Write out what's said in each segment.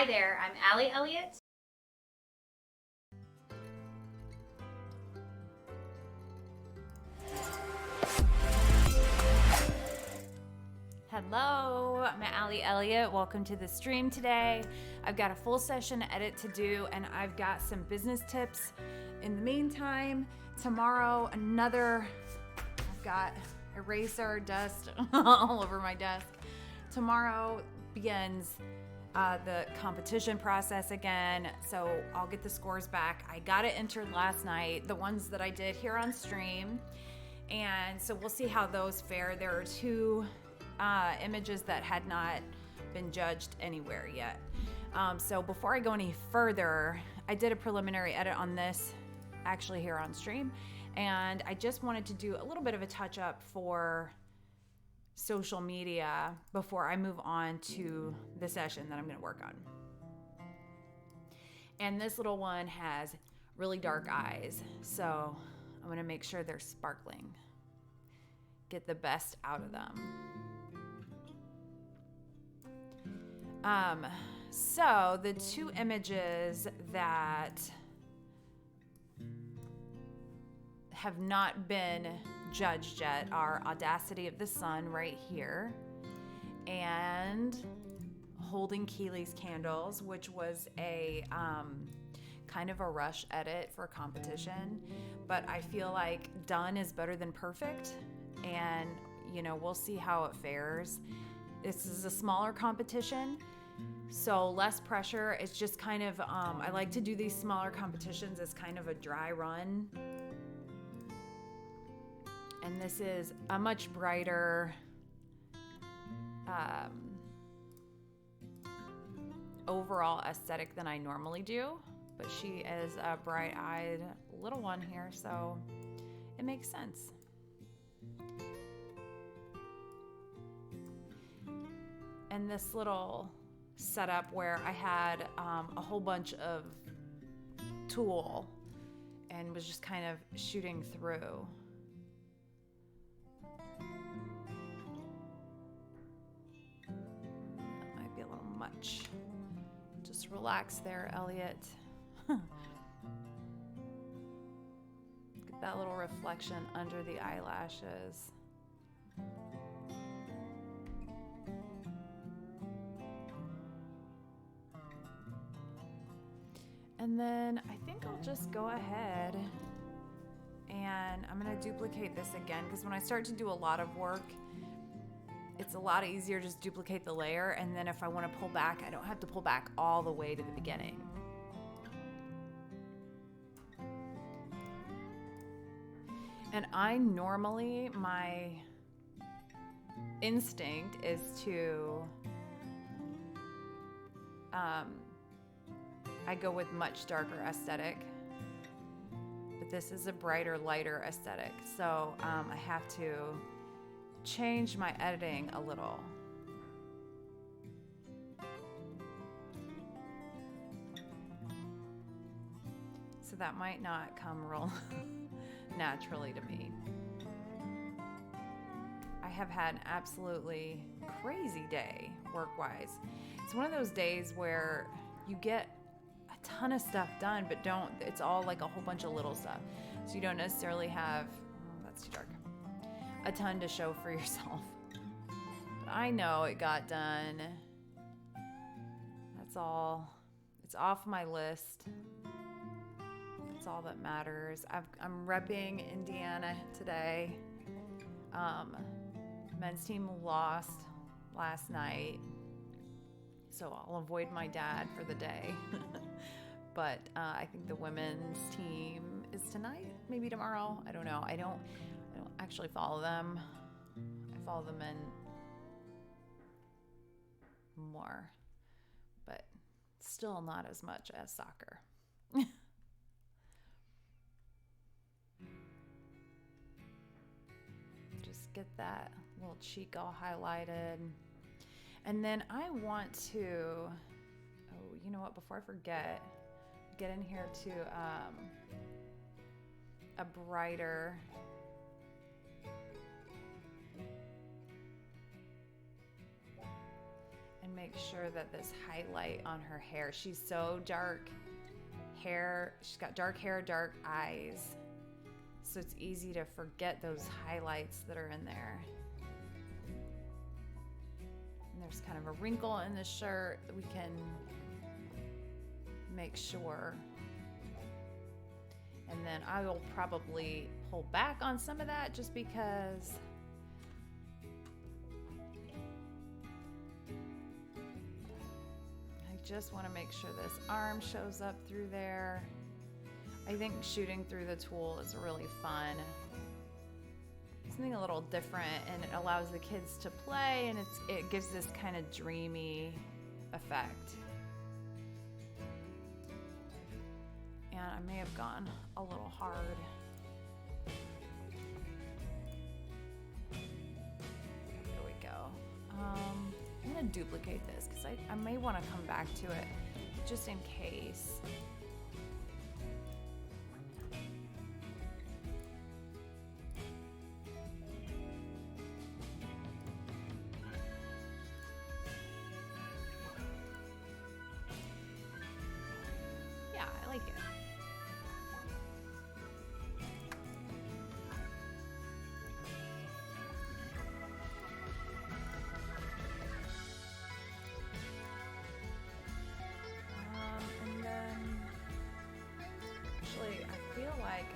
Hi there, I'm Allie Elliott. Hello, I'm Allie Elliott. Welcome to the stream today. I've got a full session edit to do, and I've got some business tips. In the meantime, tomorrow, I've got eraser dust all over my desk. Tomorrow begins the competition process again, so I'll get the scores back. I got it entered last night, the ones that I did here on stream, and so we'll see how those fare. There are two images that had not been judged anywhere yet. So before I go any further, I did a preliminary edit on this actually here on stream, and I just wanted to do a little bit of a touch up for social media before I move on to the session that I'm going to work on. And this little one has really dark eyes, so I'm going to make sure they're sparkling. Get the best out of them. So the two images that have not been judged yet are Audacity of the Sun right here and Holding Keeley's Candles, which was a kind of a rush edit for competition, but I feel like done is better than perfect, and we'll see how it fares. This is a smaller competition, so less pressure. It's just kind of, I like to do these smaller competitions as kind of a dry run. And this is a much brighter overall aesthetic than I normally do. But she is a bright-eyed little one here, so it makes sense. And this little setup where I had a whole bunch of tulle and was just kind of shooting through. That might be a little much. Just relax there, Elliot. Get that little reflection under the eyelashes. And then I think I'll just go ahead and I'm going to duplicate this again, because when I start to do a lot of work, it's a lot easier to just duplicate the layer, and then if I want to pull back, I don't have to pull back all the way to the beginning. And my instinct is to I go with much darker aesthetic, but this is a brighter, lighter aesthetic. So I have to change my editing a little. So that might not come real naturally to me. I have had an absolutely crazy day work-wise. It's one of those days where you get a ton of stuff done, but it's all like a whole bunch of little stuff. So you don't necessarily have, that's too dark, a ton to show for yourself. But I know it got done. That's all. It's off my list. That's all that matters. I'm repping Indiana today. Men's team lost last night, so I'll avoid my dad for the day. But I think the women's team is tonight, maybe tomorrow. I don't know. I don't actually follow them. I follow the men more, but still not as much as soccer. Just get that little cheek all highlighted. And then I want to, you know what, before I forget, get in here to a brighter and and make sure that this highlight on her hair, she's so dark hair, she's got dark hair, dark eyes, so it's easy to forget those highlights that are in there. And there's kind of a wrinkle in the shirt that we can make sure. And then I will probably pull back on some of that just because I just want to make sure this arm shows up through there. I think shooting through the tool is really fun. Something a little different, and it allows the kids to play, and it gives this kind of dreamy effect. And I may have gone a little hard. There we go. I'm gonna duplicate this because I may want to come back to it just in case. Yeah, I like it. And then, actually, I feel like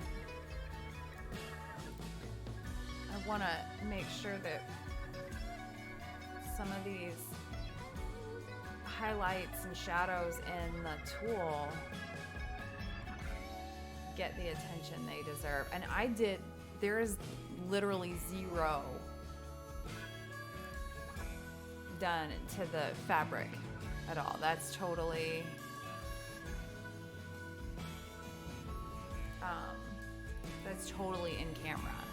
I want to make sure that some of these highlights and shadows in the tool get the attention they deserve. And there is literally zero done to the fabric at all. That's totally in camera.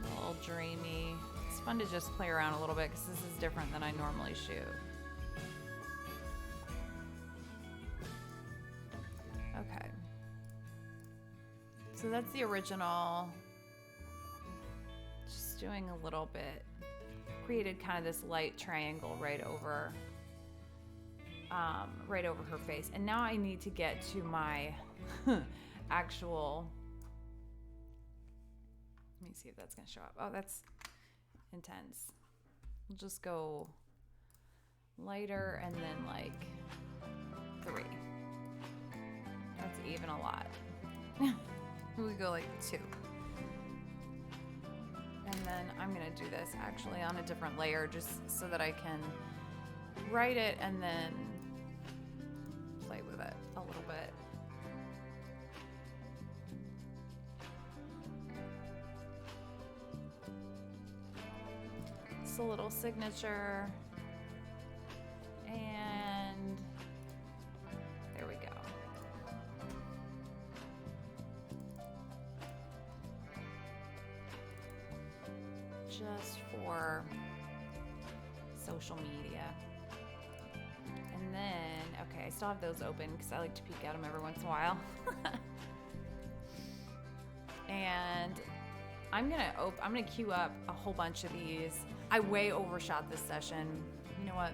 A little dreamy. It's fun to just play around a little bit because this is different than I normally shoot. Okay. So that's the original. Just doing a little bit. Created kind of this light triangle right over her face. And now I need to get to my actual, let me see if that's gonna show up. Oh, that's intense. We'll just go lighter and then like 3. That's even a lot. We go like 2. And then I'm gonna do this actually on a different layer just so that I can write it and then play with it a little bit. It's a little signature. And there we go. Just for social media. And then, okay, I still have those open because I like to peek at them every once in a while. And I'm gonna queue up a whole bunch of these. I way overshot this session. You know what?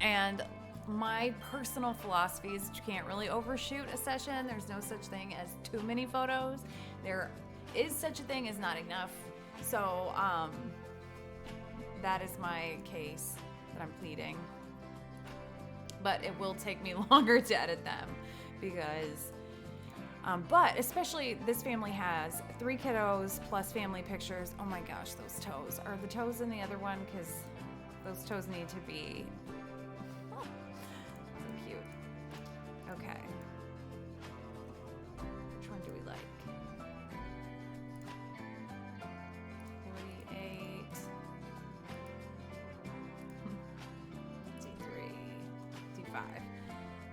And my personal philosophy is you can't really overshoot a session. There's no such thing as too many photos. There is such a thing as not enough. So that is my case that I'm pleading. But it will take me longer to edit them because, but especially this family has 3 kiddos plus family pictures. Oh my gosh, those toes. Are the toes in the other one? Because those toes need to be okay. Which one do we like? 48. D3. D5.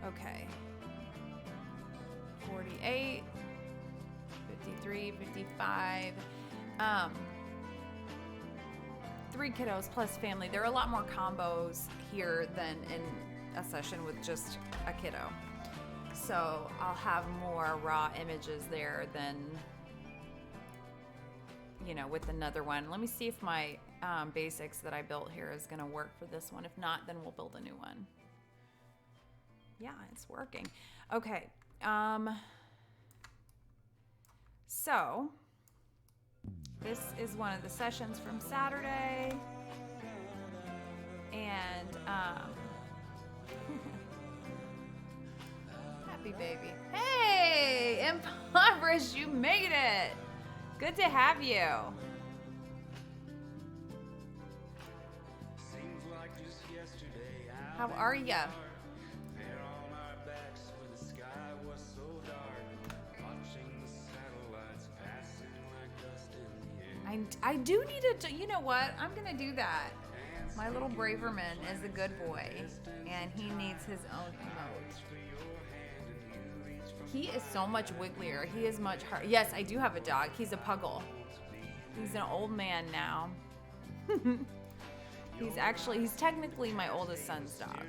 Okay. 48. 53. 55. 3 kiddos plus family. There are a lot more combos here than in a session with just a kiddo. So I'll have more raw images there than, you know, with another one. Let me see if my basics that I built here is going to work for this one. If not, then we'll build a new one. Yeah, it's working. Okay. So this is one of the sessions from Saturday. And happy baby. Hey, Impoverished, you made it. Good to have you. How are ya? I do need to, you know what? I'm going to do that. My little Braverman is a good boy, and he needs his own emote. He is so much wigglier. He is much hard. Yes, I do have a dog. He's a puggle. He's an old man now. He's technically my oldest son's dog.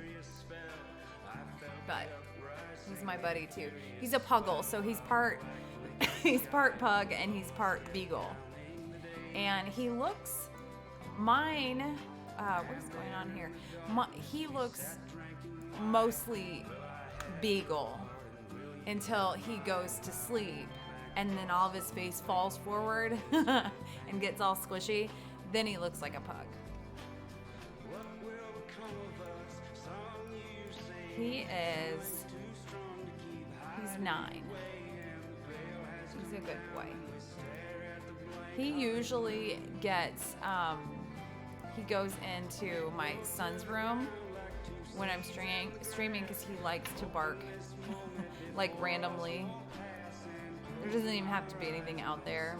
But he's my buddy too. He's a puggle, so he's part pug and he's part beagle. And he looks, mine, what is going on here? He looks mostly beagle until he goes to sleep, and then all of his face falls forward and gets all squishy. Then he looks like a pug. He's 9. He's a good boy. He usually gets, he goes into my son's room when I'm streaming because he likes to bark like randomly. There doesn't even have to be anything out there.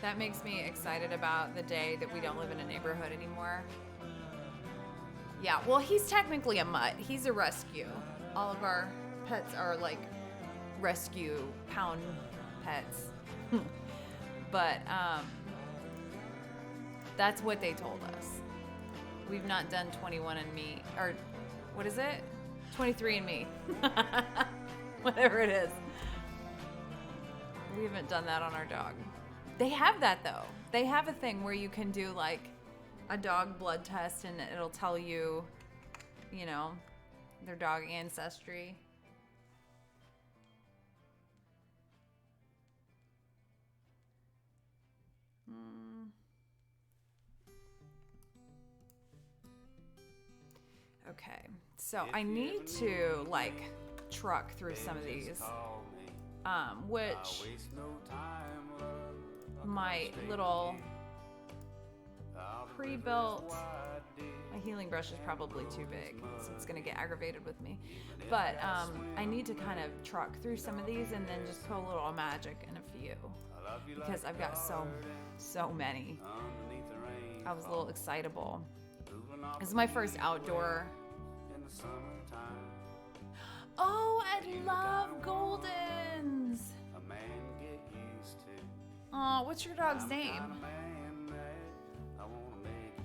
That makes me excited about the day that we don't live in a neighborhood anymore. Yeah, well, he's technically a mutt. He's a rescue. All of our pets are like rescue pound pets. But that's what they told us. We've not done 21andMe, or what is it? 23andMe. Whatever it is. We haven't done that on our dog. They have that though. They have a thing where you can do like a dog blood test and it'll tell you, you know, their dog ancestry. Okay, so I need to like truck through some of these, which my little pre-built, my healing brush is probably too big, so it's gonna get aggravated with me. But I need to kind of truck through some of these and then just put a little magic in a few because I've got so many. I was a little excitable. This is my first outdoor. Oh, I love Goldens. Oh, what's your dog's name?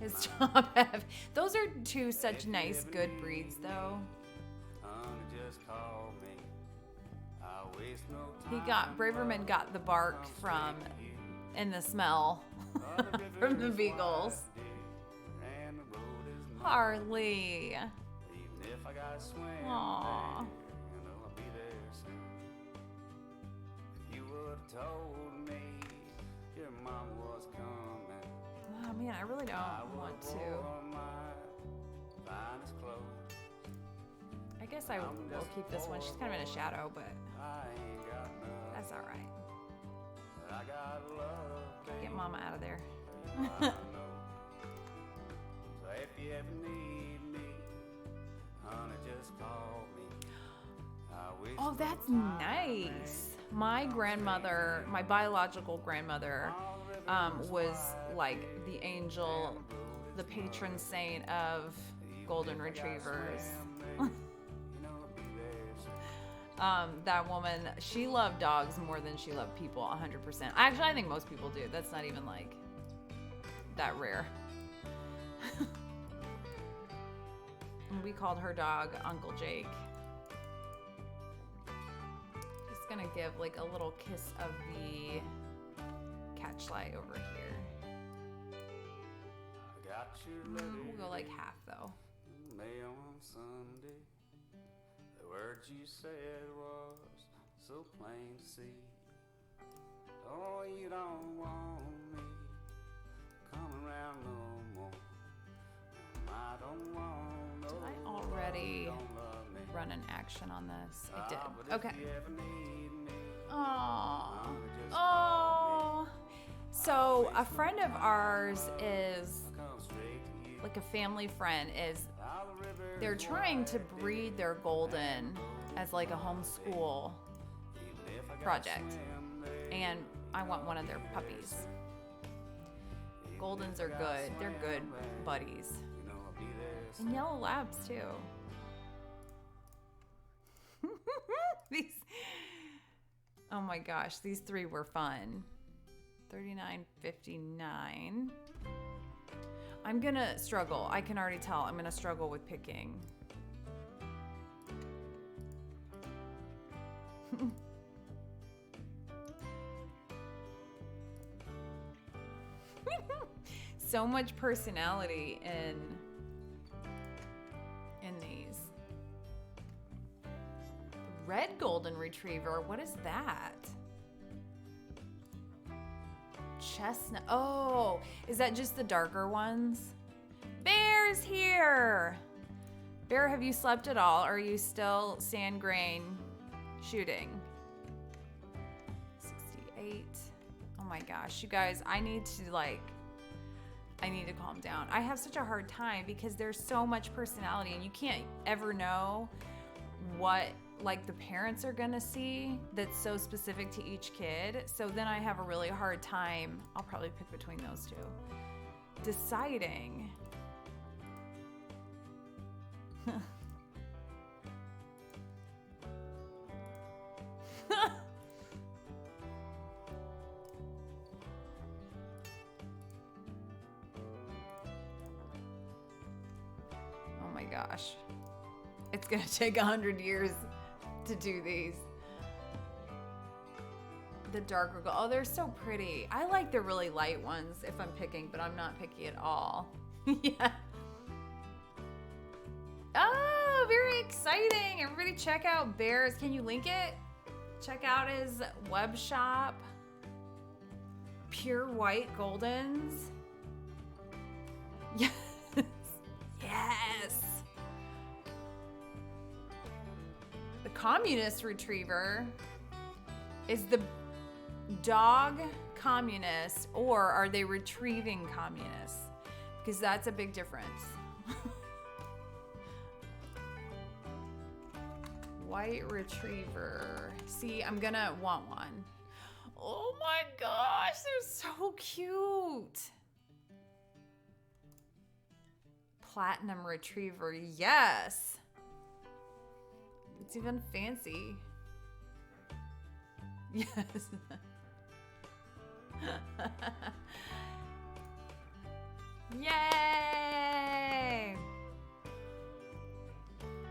His top half. Those are two such nice, good breeds, though. Braverman got the bark from, and the smell from the beagles. Harley. Aww. Oh man, I really don't want to. I guess I will keep this one. She's kind of in a shadow, but that's all right. Get Mama out of there. Oh, that's nice. My grandmother, my biological grandmother, was like the angel, the patron saint of golden retrievers. That woman, she loved dogs more than she loved people, 100%. Actually, I think most people do. That's not even like that rare. And we called her dog Uncle Jake. Just gonna give like a little kiss of the catchlight over here. We'll go like half though. Mail on Sunday, the words you said was so plain to see. Oh, you don't want me coming around no more. I don't want no. Did I already don't love me. run an action on this? I did. But Okay. if you ever need me, Aww. just Oh. So a friend of ours is come straight to you. like a family friend is How the river they're trying to breed their golden as like a homeschool project. And I want one of their puppies. Goldens are good. They're good buddies. you know I'll be there. And yellow labs too. These, oh my gosh, these three were fun. $39.59. I'm gonna struggle. I can already tell. I'm gonna struggle with picking. So much personality in these. Red golden retriever. What is that? Chestnut. Oh, is that just the darker ones? Bear's here. Bear, have you slept at all? Or are you still sand grain shooting? 68. Oh my gosh, you guys, I need to calm down. I have such a hard time because there's so much personality and you can't ever know what like the parents are gonna see that's so specific to each kid. So then I have a really hard time, I'll probably pick between those two, deciding. Oh my gosh. It's gonna take 100 years to do these. The darker gold. Oh, they're so pretty. I like the really light ones if I'm picking, but I'm not picky at all. Yeah. Oh, very exciting. Everybody check out Bear's. Can you link it? Check out his web shop. Pure white Goldens. Yes. Yes. The communist retriever is the dog communist, or are they retrieving communists? Because that's a big difference. White retriever. See, I'm gonna want one. Oh my gosh, they're so cute. Platinum retriever, yes. It's even fancy. Yes. Yay!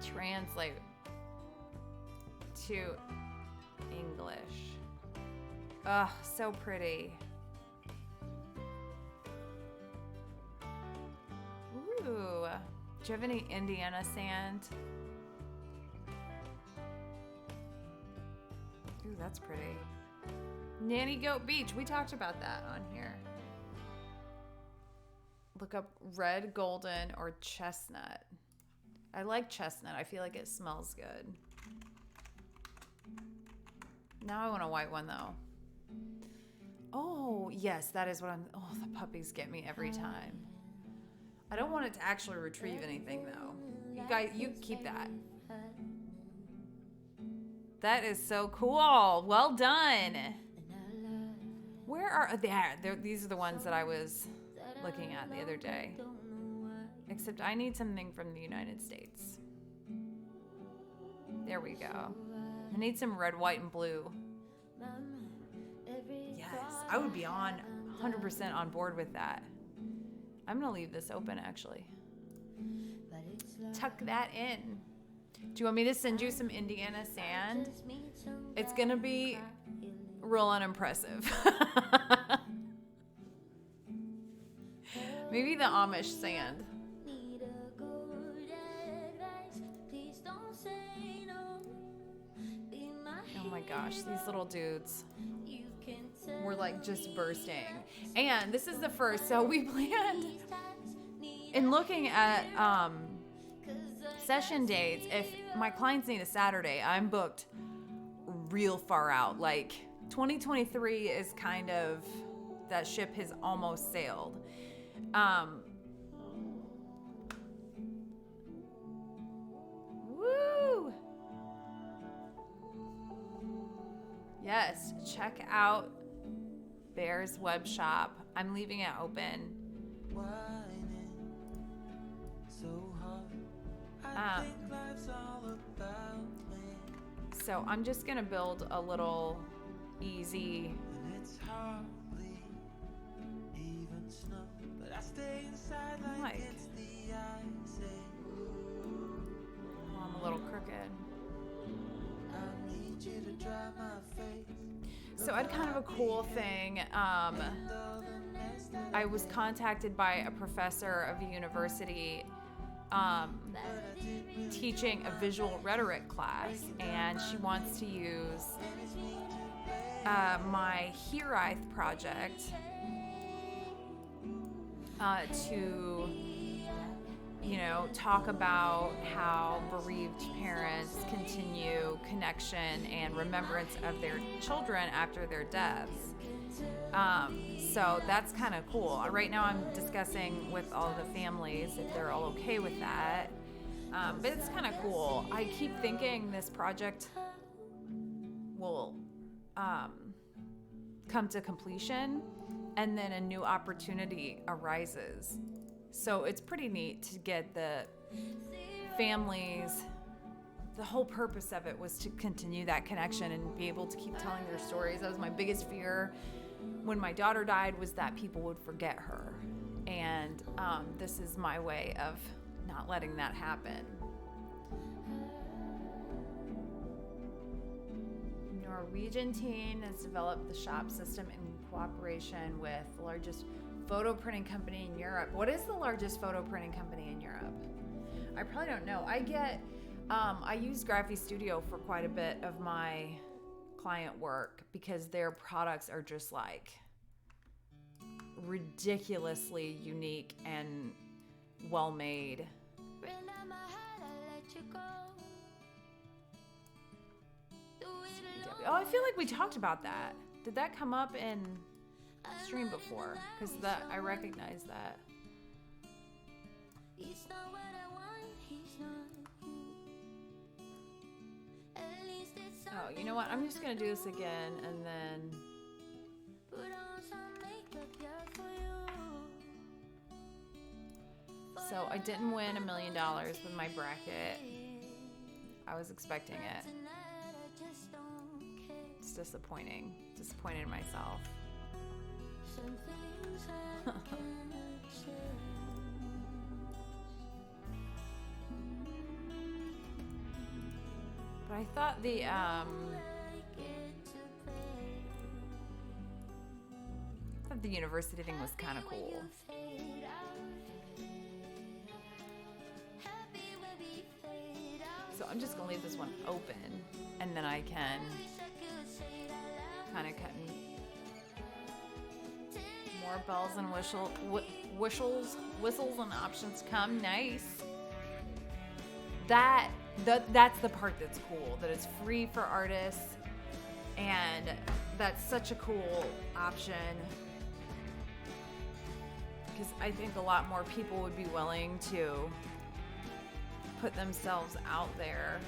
Translate to English. Ugh, so pretty. Ooh. Do you have any Indiana sand? Ooh, that's pretty. Nanny Goat Beach. We talked about that on here. Look up red golden or chestnut. I like chestnut. I feel like it smells good. Now I want a white one though. Oh, yes, that is what I'm... Oh, the puppies get me every time. I don't want it to actually retrieve anything though. You guys, you keep that. That is so cool. Well done. Where are they? These are the ones that I was looking at the other day. Except I need something from the United States. There we go. I need some red, white, and blue. Yes, I would be 100% on board with that. I'm gonna leave this open actually. Tuck that in. Do you want me to send you some Indiana sand? It's gonna be real unimpressive. Maybe the Amish sand. Oh my gosh, these little dudes were like just bursting. And this is the first, so we planned, in looking at session dates, if my clients need a Saturday, I'm booked real far out. Like 2023 is kind of, that ship has almost sailed. Woo! Yes, check out Bear's web shop. I'm leaving it open. So I'm just gonna build a little easy mic. Oh, I'm a little crooked. So I had kind of a cool thing. I was contacted by a professor of a university teaching a visual rhetoric class, and she wants to use my Hearith project to, you know, talk about how bereaved parents continue connection and remembrance of their children after their deaths. So that's kind of cool. Right now I'm discussing with all the families if they're all okay with that. But it's kind of cool. I keep thinking this project will come to completion and then a new opportunity arises. So it's pretty neat to get the families. The whole purpose of it was to continue that connection and be able to keep telling their stories. That was my biggest fear when my daughter died, was that people would forget her. And this is my way of not letting that happen. Norwegian teen has developed the shop system in cooperation with the largest photo printing company in Europe. What is the largest photo printing company in Europe? I probably don't know. I use Graphy Studio for quite a bit of my client work because their products are just like ridiculously unique and well made. Oh, I feel like we talked about that. Did that come up in stream before? Because that I recognize that. Oh, you know what? I'm just gonna do this again and then. So I didn't win $1 million with my bracket. I was expecting it. It's disappointing. Disappointed in myself. But I thought the university thing was kind of cool. So I'm just gonna leave this one open, and then I can kind of cut in more bells and whistles and options come. Nice. That's the part that's cool, that it's free for artists, and that's such a cool option because I think a lot more people would be willing to put themselves out there.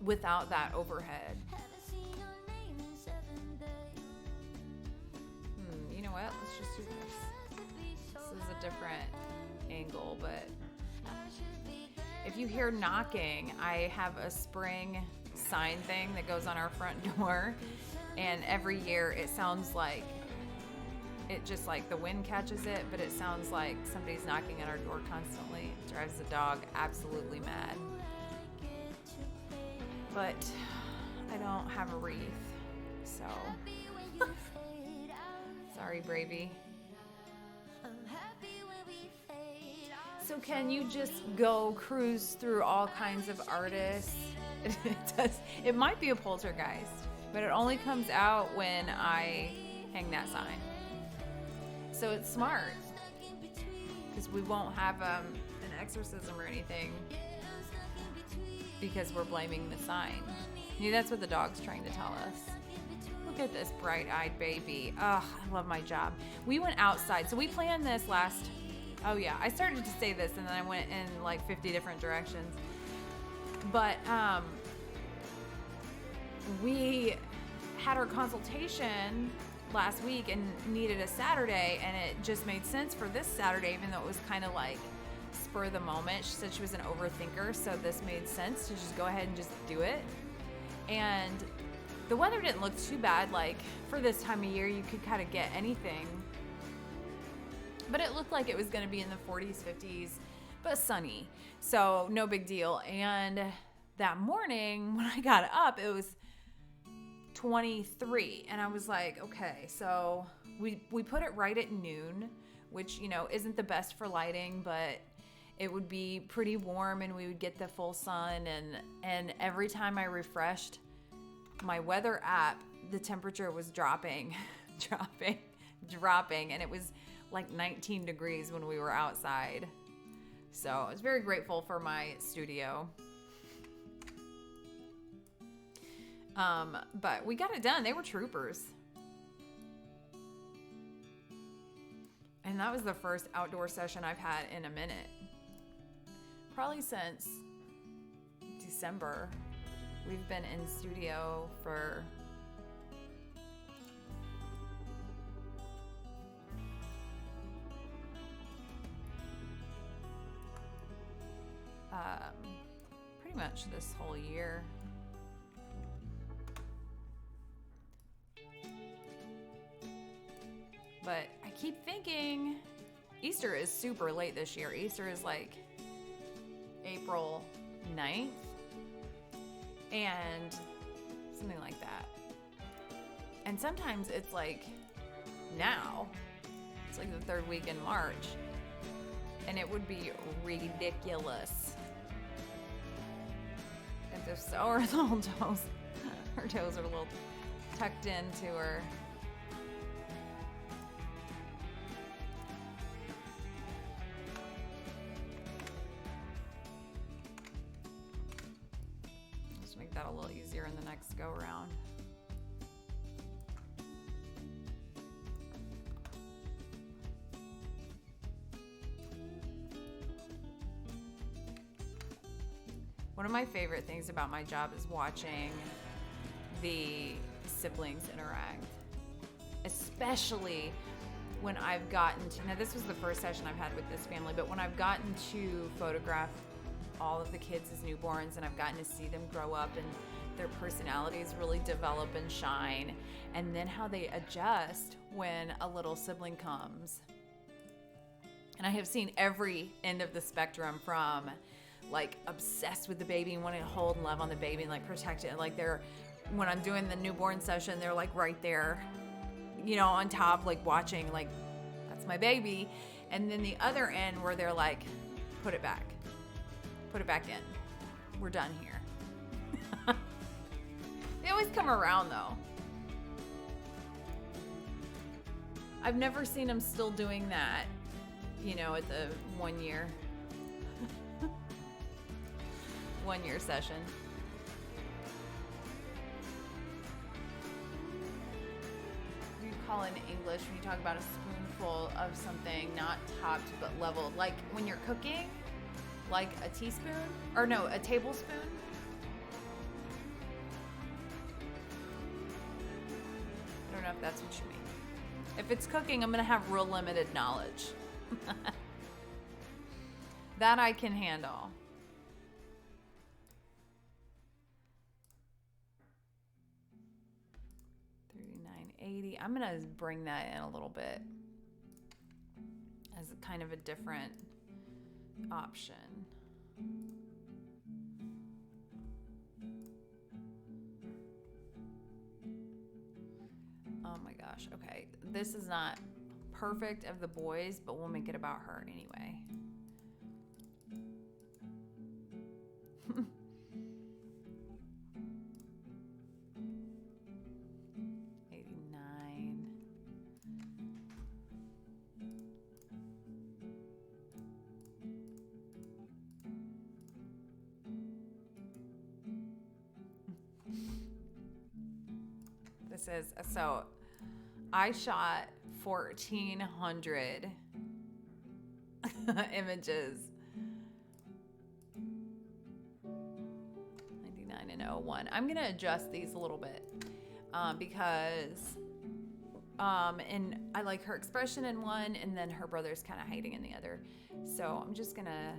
Without that overhead. You know what? Let's just do this. This is a different angle, but if you hear knocking, I have a spring sign thing that goes on our front door. And every year it sounds like, it just like the wind catches it, but it sounds like somebody's knocking at our door constantly. It drives the dog absolutely mad. But I don't have a wreath, so sorry, Bravey. So can you just go cruise through all kinds of artists? It might be a poltergeist, but it only comes out when I hang that sign. So it's smart, because we won't have an exorcism or anything, because we're blaming the sign. Yeah, that's what the dog's trying to tell us. Look at this bright-eyed baby. Oh, I love my job. We went outside. So we planned this oh yeah, I started to say this and then I went in like 50 different directions. But we had our consultation last week and needed a Saturday, and it just made sense for this Saturday, even though it was kind of like spur of the moment. She said she was an overthinker, so this made sense to just go ahead and just do it. And the weather didn't look too bad. Like, for this time of year, you could kind of get anything. But it looked like it was going to be in the 40s, 50s, but sunny. So no big deal. And that morning when I got up, it was 23. And I was like, okay, so we put it right at noon, which, you know, isn't the best for lighting, but it would be pretty warm and we would get the full sun. And every time I refreshed my weather app, the temperature was dropping. And it was like 19 degrees when we were outside. So I was very grateful for my studio. But we got it done. They were troopers. And that was the first outdoor session I've had in a minute. Probably since December. We've been in studio for pretty much this whole year. But I keep thinking Easter is super late this year. Easter is like April 9th and something like that. And sometimes it's like now. It's like the third week in March. And it would be ridiculous if so her little toes, her toes are a little tucked into her. Just make that a little easier in the next go round. One of my favorite things about my job is watching the siblings interact, especially when I've gotten to, now this was the first session I've had with this family, but when I've gotten to photograph all of the kids as newborns and I've gotten to see them grow up and their personalities really develop and shine, and then how they adjust when a little sibling comes. And I have seen every end of the spectrum, from like obsessed with the baby and wanting to hold and love on the baby and like protect it. Like when I'm doing the newborn session, they're like right there, you know, on top, like watching, like that's my baby. And then the other end where they're like, put it back in. We're done here. They always come around though. I've never seen them still doing that, you know, at the 1 year. 1 year session. What do you call in English when you talk about a spoonful of something not topped but leveled? Like when you're cooking, like a teaspoon? Or no, a tablespoon? I don't know if that's what you mean. If it's cooking, I'm gonna have real limited knowledge. That I can handle. 80. I'm going to bring that in a little bit as a kind of a different option. Oh my gosh. Okay. This is not perfect of the boys, but we'll make it about her anyway. So I shot 1,400 images. 99 and 01. I'm going to adjust these a little bit because and I like her expression in one, and then her brother's kind of hiding in the other. So I'm just going to...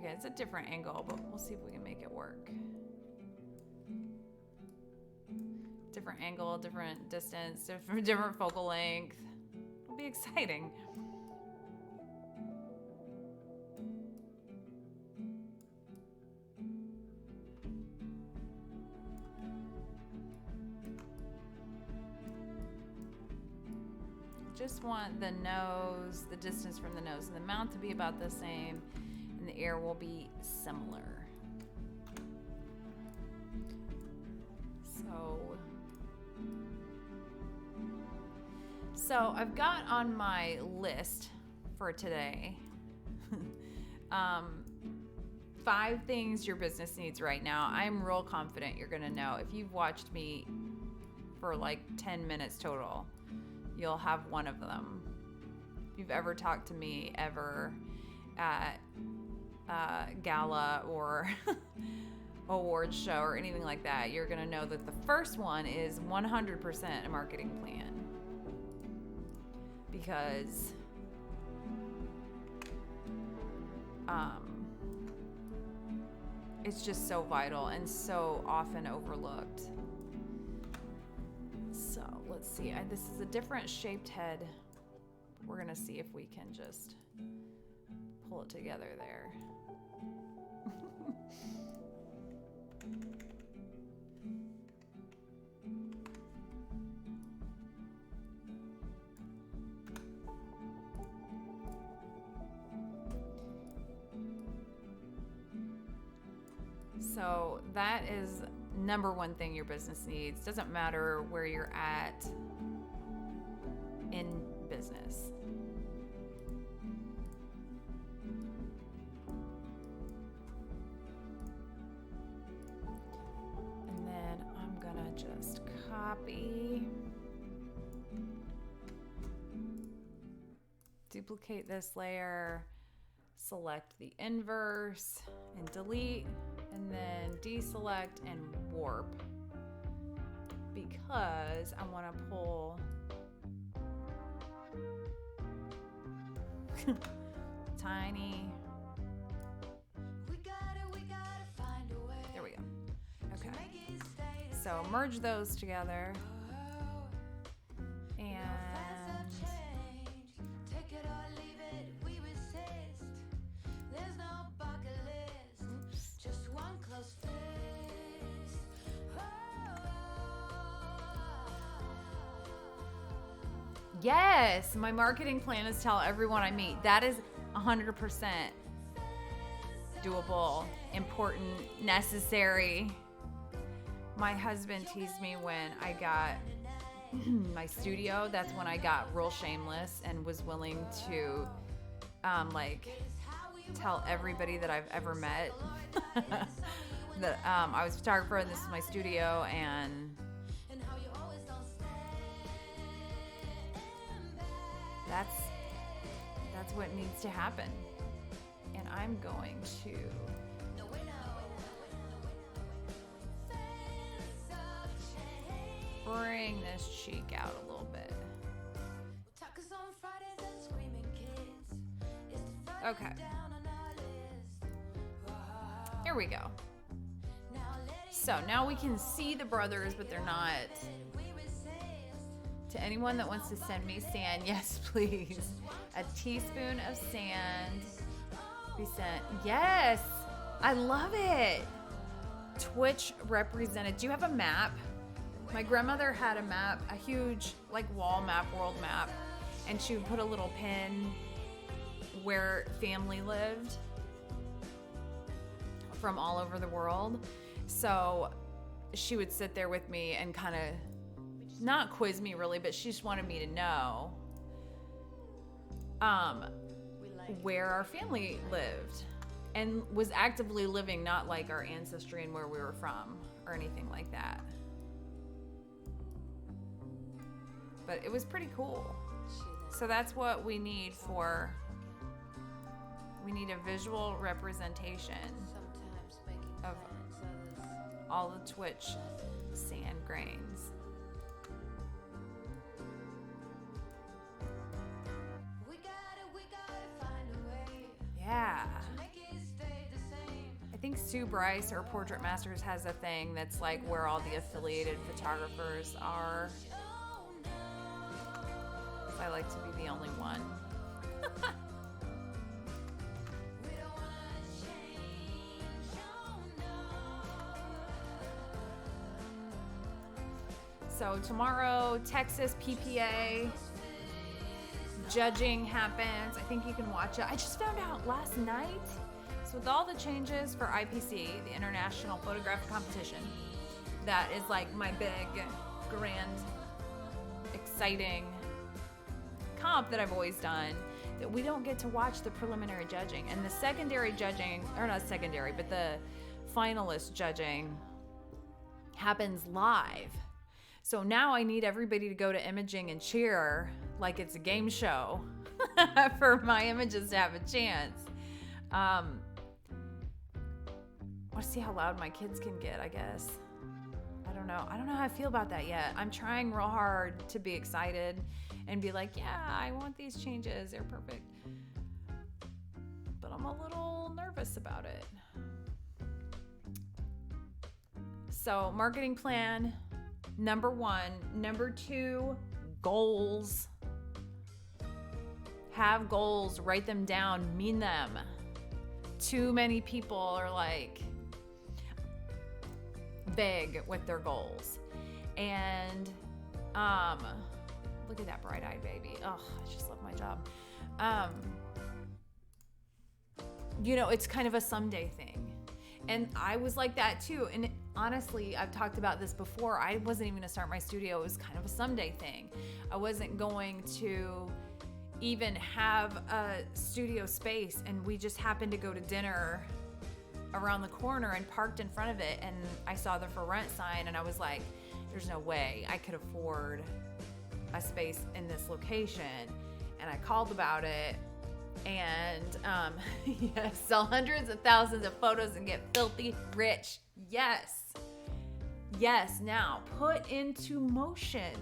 It's a different angle, but we'll see if we can make it work. Different angle, different distance, different focal length. It'll be exciting. Just want the nose, the distance from the nose and the mouth to be about the same. The air will be similar. So I've got on my list for today 5 things your business needs right now. I'm real confident you're gonna know. If you've watched me for like 10 minutes total, you'll have one of them. If you've ever talked to me ever at gala or awards show or anything like that, you're going to know that the first one is 100% a marketing plan, because it's just so vital and so often overlooked. So let's see, this is a different shaped head. We're going to see if we can just pull it together there. So that is number one thing your business needs. Doesn't matter where you're at in business. And then I'm gonna just copy, duplicate this layer, select the inverse and delete, and then deselect and warp, because I want to pull tiny. There we go. Okay. So merge those together. And yes, my marketing plan is tell everyone I meet. That is 100% doable, important, necessary. My husband teased me when I got my studio. That's when I got real shameless and was willing to tell everybody that I've ever met that I was a photographer and this is my studio, and that's what needs to happen. And I'm going to bring this cheek out a little bit. Okay. Here we go. So now we can see the brothers, but they're not. To anyone that wants to send me sand, yes, please. A teaspoon of sand be sent. Yes, I love it. Twitch represented. Do you have a map? My grandmother had a map, a huge like wall map, world map, and she would put a little pin where family lived from all over the world. So she would sit there with me and kind of not quiz me really, but she just wanted me to know where our family lived and was actively living, not like our ancestry and where we were from or anything like that. But it was pretty cool. So that's what we need for, we need a visual representation of all the Twitch sand grains. Yeah. I think Sue Bryce, or Portrait Masters, has a thing that's like where all the affiliated photographers are. I like to be the only one. So tomorrow, Texas PPA judging happens. I think you can watch it. I just found out last night. So with all the changes for IPC, the International Photographic Competition, that is like my big, grand, exciting comp that I've always done, that we don't get to watch the preliminary judging. And the secondary judging, or not secondary, but the finalist judging happens live. So now I need everybody to go to imaging and cheer like it's a game show for my images to have a chance. I want to see how loud my kids can get, I guess. I don't know how I feel about that yet. I'm trying real hard to be excited and be like, yeah, I want these changes. They're perfect. But I'm a little nervous about it. So, marketing plan, number 1. Number 2, goals. Have goals, write them down, mean them. Too many people are like vague with their goals. And look at that bright-eyed baby. Oh, I just love my job. It's kind of a someday thing. And I was like that too. And honestly, I've talked about this before. I wasn't even gonna start my studio. It was kind of a someday thing. I wasn't going to even have a studio space, and we just happened to go to dinner around the corner and parked in front of it, and I saw the for rent sign, and I was like, there's no way I could afford a space in this location. And I called about it, and sell hundreds of thousands of photos and get filthy rich. Yes, now put into motion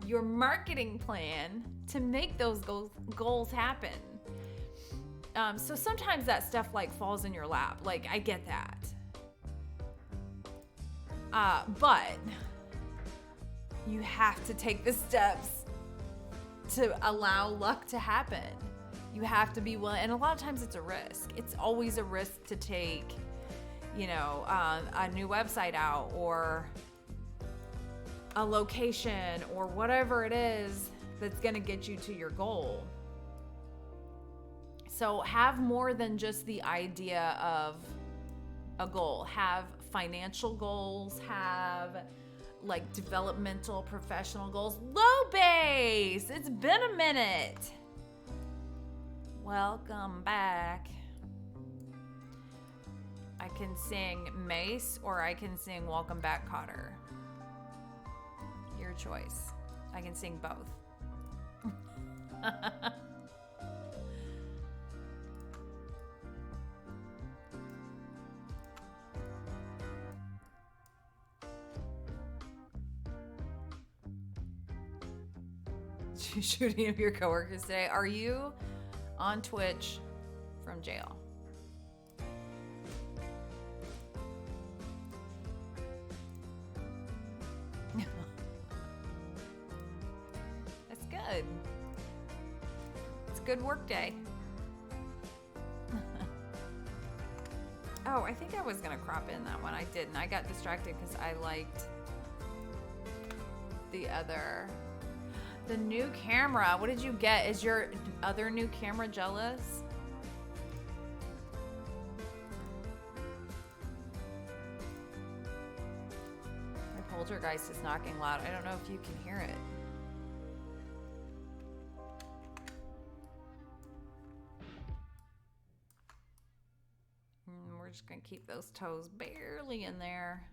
your marketing plan to make those goals happen. So sometimes that stuff like falls in your lap. Like, I get that. But you have to take the steps to allow luck to happen. You have to be willing, and a lot of times it's a risk. It's always a risk to take, a new website out, or a location, or whatever it is that's going to get you to your goal. So have more than just the idea of a goal. Have financial goals, have like developmental, professional goals. Low base, it's been a minute. Welcome back. I can sing Mace, or I can sing Welcome Back, Cotter. Your choice. I can sing both. Shooting of your coworkers today. Are you on Twitch from jail. That's good. It's a good work day. Oh, I think I was gonna crop in that one. I didn't. I got distracted because I liked the new camera. What did you get? Is your other new camera jealous? My poltergeist is knocking loud. I don't know if you can hear it. We're just gonna keep those toes barely in there.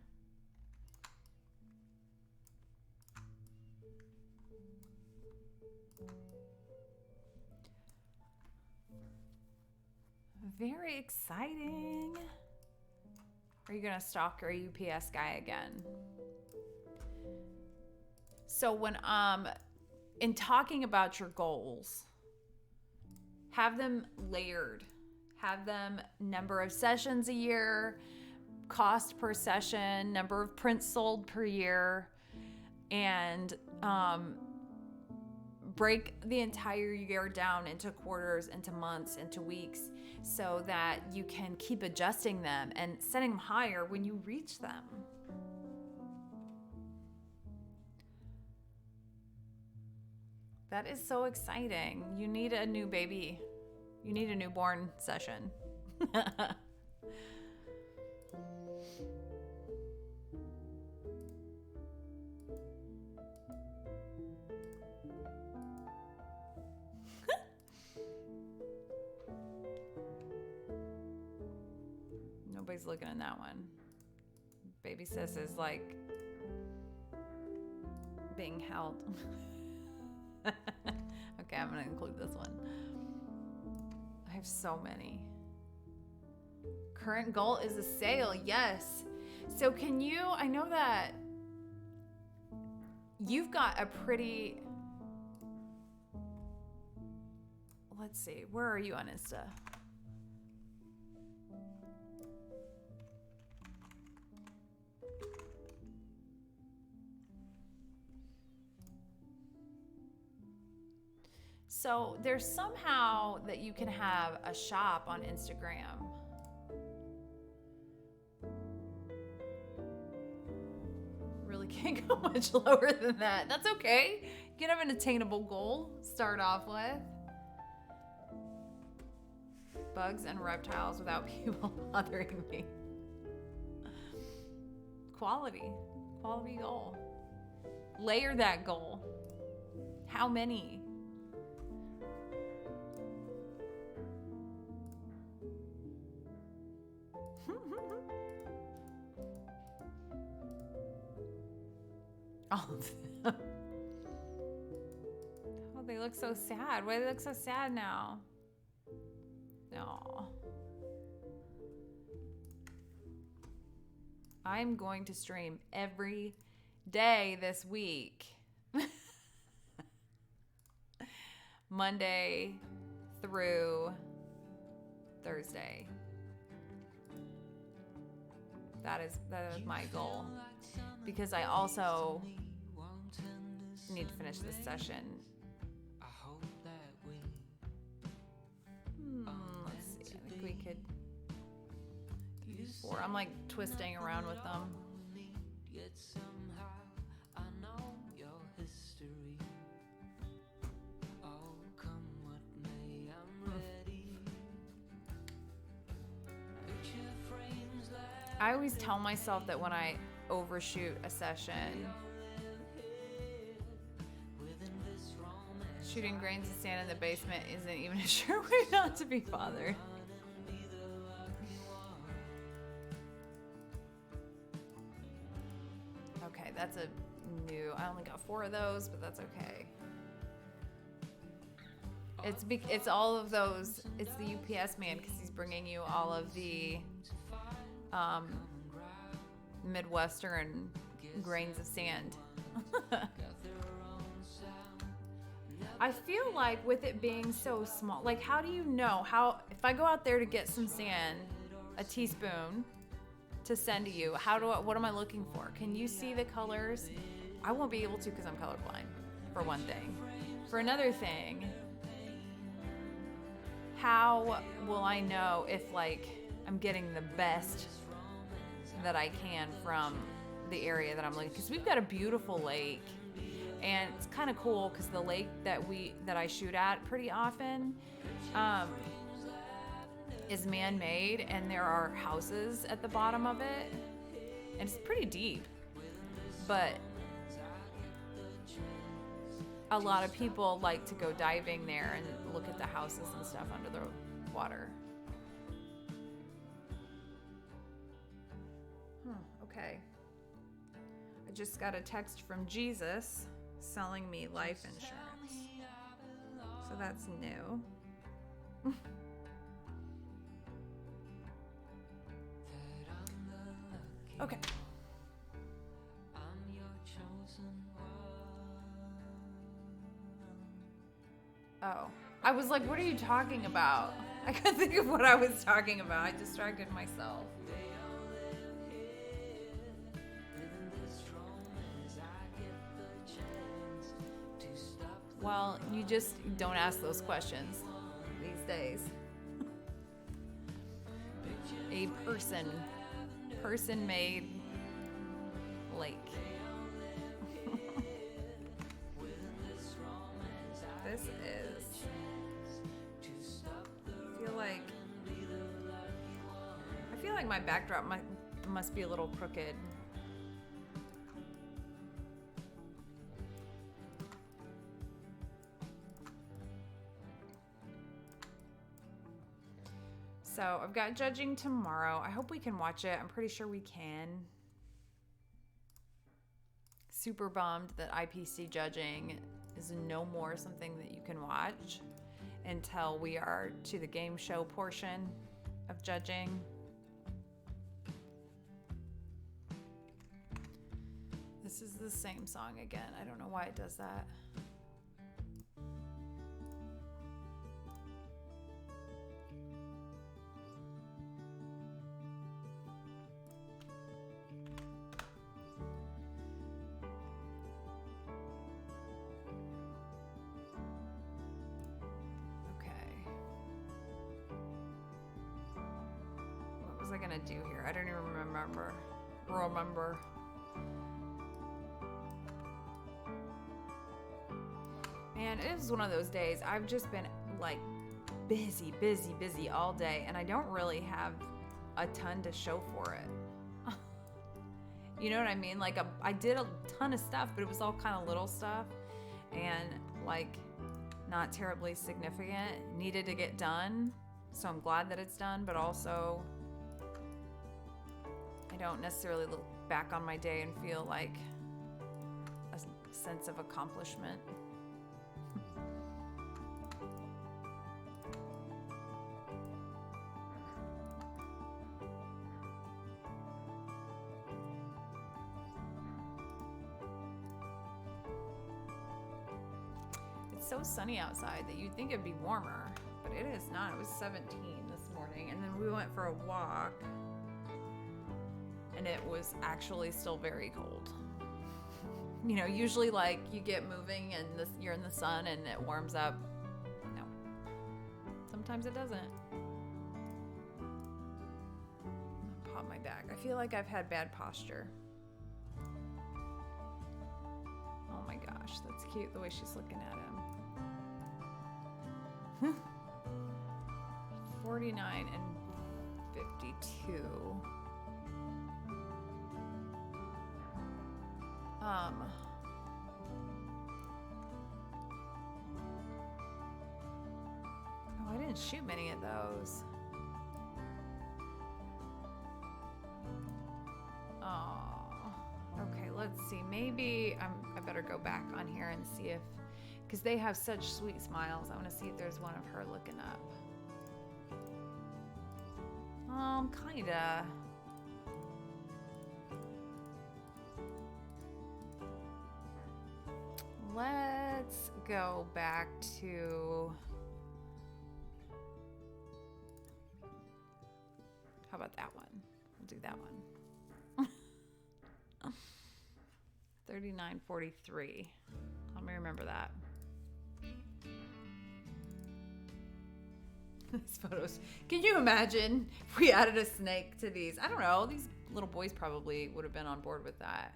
Very exciting. Are you gonna stalk your UPS guy again? So when in talking about your goals, have them layered. Have them number of sessions a year, cost per session, number of prints sold per year, and break the entire year down into quarters, into months, into weeks, so that you can keep adjusting them and setting them higher when you reach them. That is so exciting. You need a new baby. You need a newborn session. Nobody's looking at that one. Baby sis is like being held. Okay, I'm gonna include this one. I have so many. Current goal is a sale, yes. So can you, I know that you've got a pretty, let's see, where are you on Insta? So there's somehow that you can have a shop on Instagram. Really can't go much lower than that. That's okay. You can have an attainable goal. Start off with bugs and reptiles without people bothering me. Quality goal. Layer that goal. How many? All of them. Oh, they look so sad. Why do they look so sad now? No. I'm going to stream every day this week. Monday through Thursday. That is my goal. Because I also need to finish this session. Let's see. I think we could do 4. I'm like twisting around with them. I always tell myself that when I overshoot a session, shooting grains of sand in the basement isn't even a sure way not to be bothered. Okay, that's a new, I only got 4 of those, but that's okay. It's all of those, it's the UPS man because he's bringing you all of the Midwestern grains of sand. I feel like with it being so small, like how do you know if I go out there to get some sand, a teaspoon to send to you, what am I looking for? Can you see the colors? I won't be able to because I'm colorblind, for one thing. For another thing, how will I know if like I'm getting the best that I can from the area that I'm looking? Because we've got a beautiful lake, and it's kind of cool because the lake that I shoot at pretty often is man-made, and there are houses at the bottom of it, and it's pretty deep, but a lot of people like to go diving there and look at the houses and stuff under the water. Okay. I just got a text from Jesus selling me life insurance. So that's new. Okay. Oh, I was like, what are you talking about? I couldn't think of what I was talking about. I distracted myself. Well, you just don't ask those questions these days. A person-made lake. This is, I feel like my backdrop must be a little crooked. So I've got judging tomorrow. I hope we can watch it. I'm pretty sure we can. Super bummed that IPC judging is no more something that you can watch until we are to the game show portion of judging. This is the same song again. I don't know why it does that. What was I gonna do here? I don't even remember. Man, it is one of those days. I've just been like busy all day, and I don't really have a ton to show for it. You know what I mean? Like I did a ton of stuff, but it was all kind of little stuff and like not terribly significant. Needed to get done, so I'm glad that it's done, but also I don't necessarily look back on my day and feel like a sense of accomplishment. It's so sunny outside that you'd think it'd be warmer, but it is not. It was 17 this morning, and then we went for a walk, and it was actually still very cold. You know, usually like you get moving and you're in the sun and it warms up. No, sometimes it doesn't. Pop my back. I feel like I've had bad posture. Oh my gosh, that's cute the way she's looking at him. 49 and 52. Oh, I didn't shoot many of those. Oh, okay, let's see. Maybe I better go back on here and see if, because they have such sweet smiles. I want to see if there's one of her looking up. Kinda. Let's Let's go back to... How about that one? We'll do that one. 39.43. Let me remember that. These photos. Can you imagine if we added a snake to these? I don't know. These little boys probably would have been on board with that.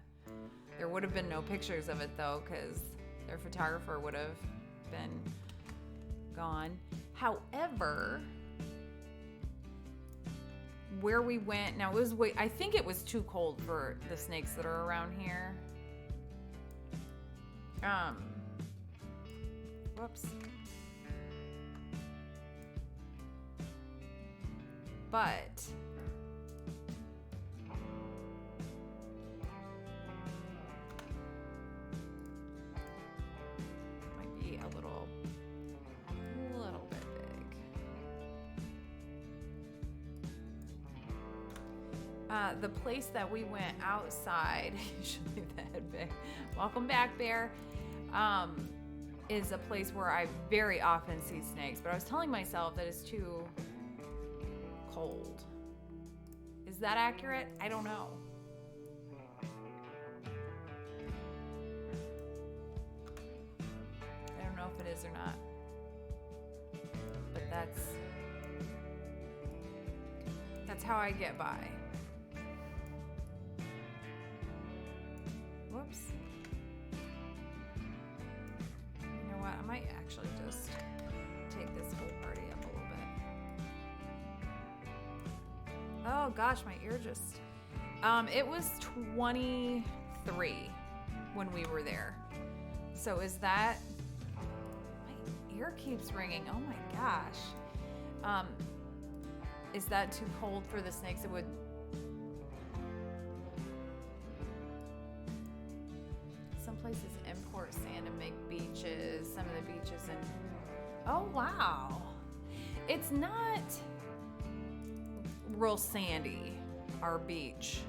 There would have been no pictures of it though, because their photographer would have been gone. However, where we went, now it was I think it was too cold for the snakes that are around here. Whoops. But might be a little bit big. The place that we went outside, you should leave the head big. Welcome back, Bear. Is a place where I very often see snakes, but I was telling myself that it's too cold. Is that accurate? I don't know. I don't know if it is or not. But that's how I get by. Whoops. You know what? I might actually just take this whole party up a little bit. Oh gosh, my ear just... it was 23 when we were there. So is that... My ear keeps ringing. Oh my gosh. Is that too cold for the snakes? It would... Some places import sand and make beaches. Some of the beaches and... Oh wow. It's not real sandy, our beach.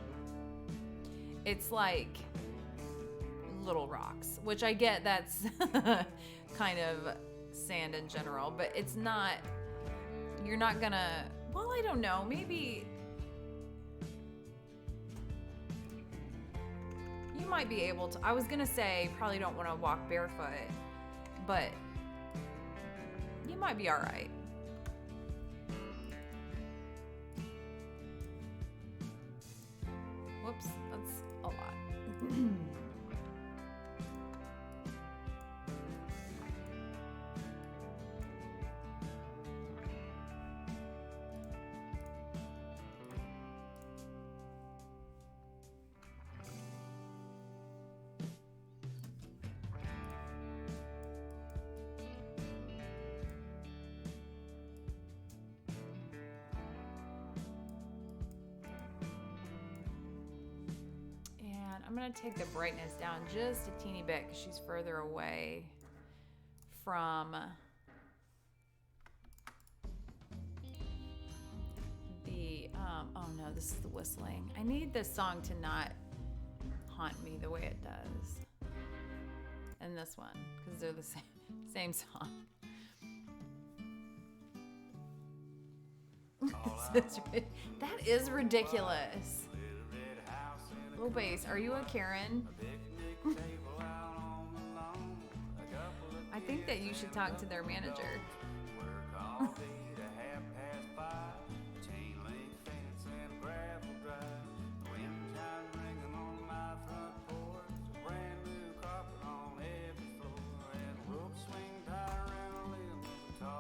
It's like little rocks, which I get that's kind of sand in general, but it's not, you're not gonna, well, I don't know, maybe you might be able to. I was gonna say probably don't want to walk barefoot, but you might be all right. Whoops, that's a lot. I'm gonna take the brightness down just a teeny bit because she's further away from the, oh no, this is the whistling. I need this song to not haunt me the way it does. And this one, because they're the same song. That is ridiculous. Little bass, are you a Karen? I think that you should talk to their manager.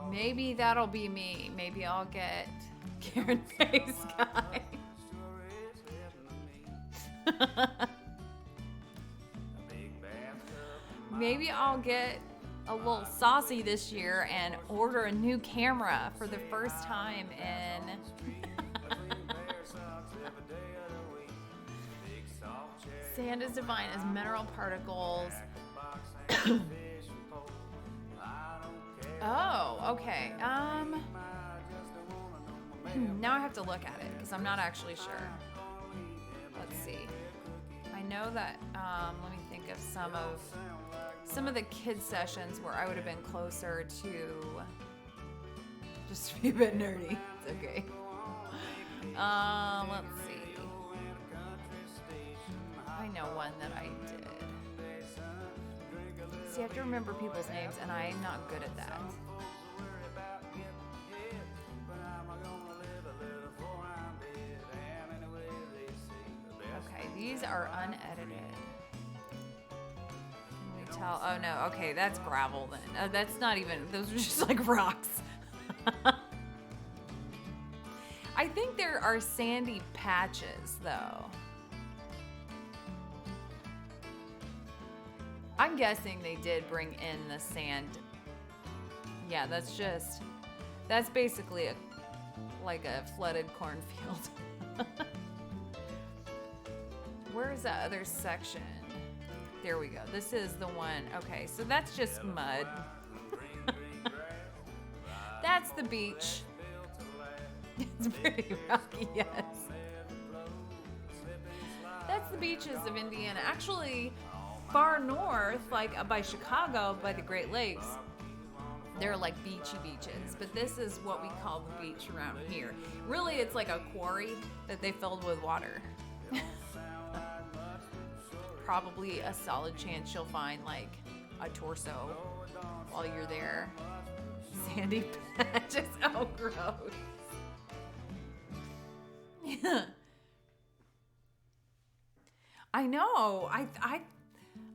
Maybe that'll be me. Maybe I'll get Karen face guy. Maybe I'll get a little saucy this year and order a new camera for the first time in Sand is defined as mineral particles. Oh, okay. Now I have to look at it because I'm not actually sure. Let's see. I know that, let me think of some of the kids sessions where I would have been closer to just be a bit nerdy. It's okay. Let's see. I know one that I did. See, I have to remember people's names, and I'm not good at that. Okay, these are unedited. Can we tell? Oh no, okay, that's gravel then. That's not even, those are just like rocks. I think there are sandy patches though. I'm guessing they did bring in the sand. Yeah, that's basically like a flooded cornfield. Where is that other section? There we go. This is the one. Okay, so that's just mud. That's the beach. It's pretty rocky, yes. That's the beaches of Indiana. Actually, far north, like by Chicago, by the Great Lakes, they're like beachy beaches. But this is what we call the beach around here. Really, it's like a quarry that they filled with water. Probably a solid chance you'll find like a torso while you're there. Sandy patches. Oh, gross. Yeah. I know.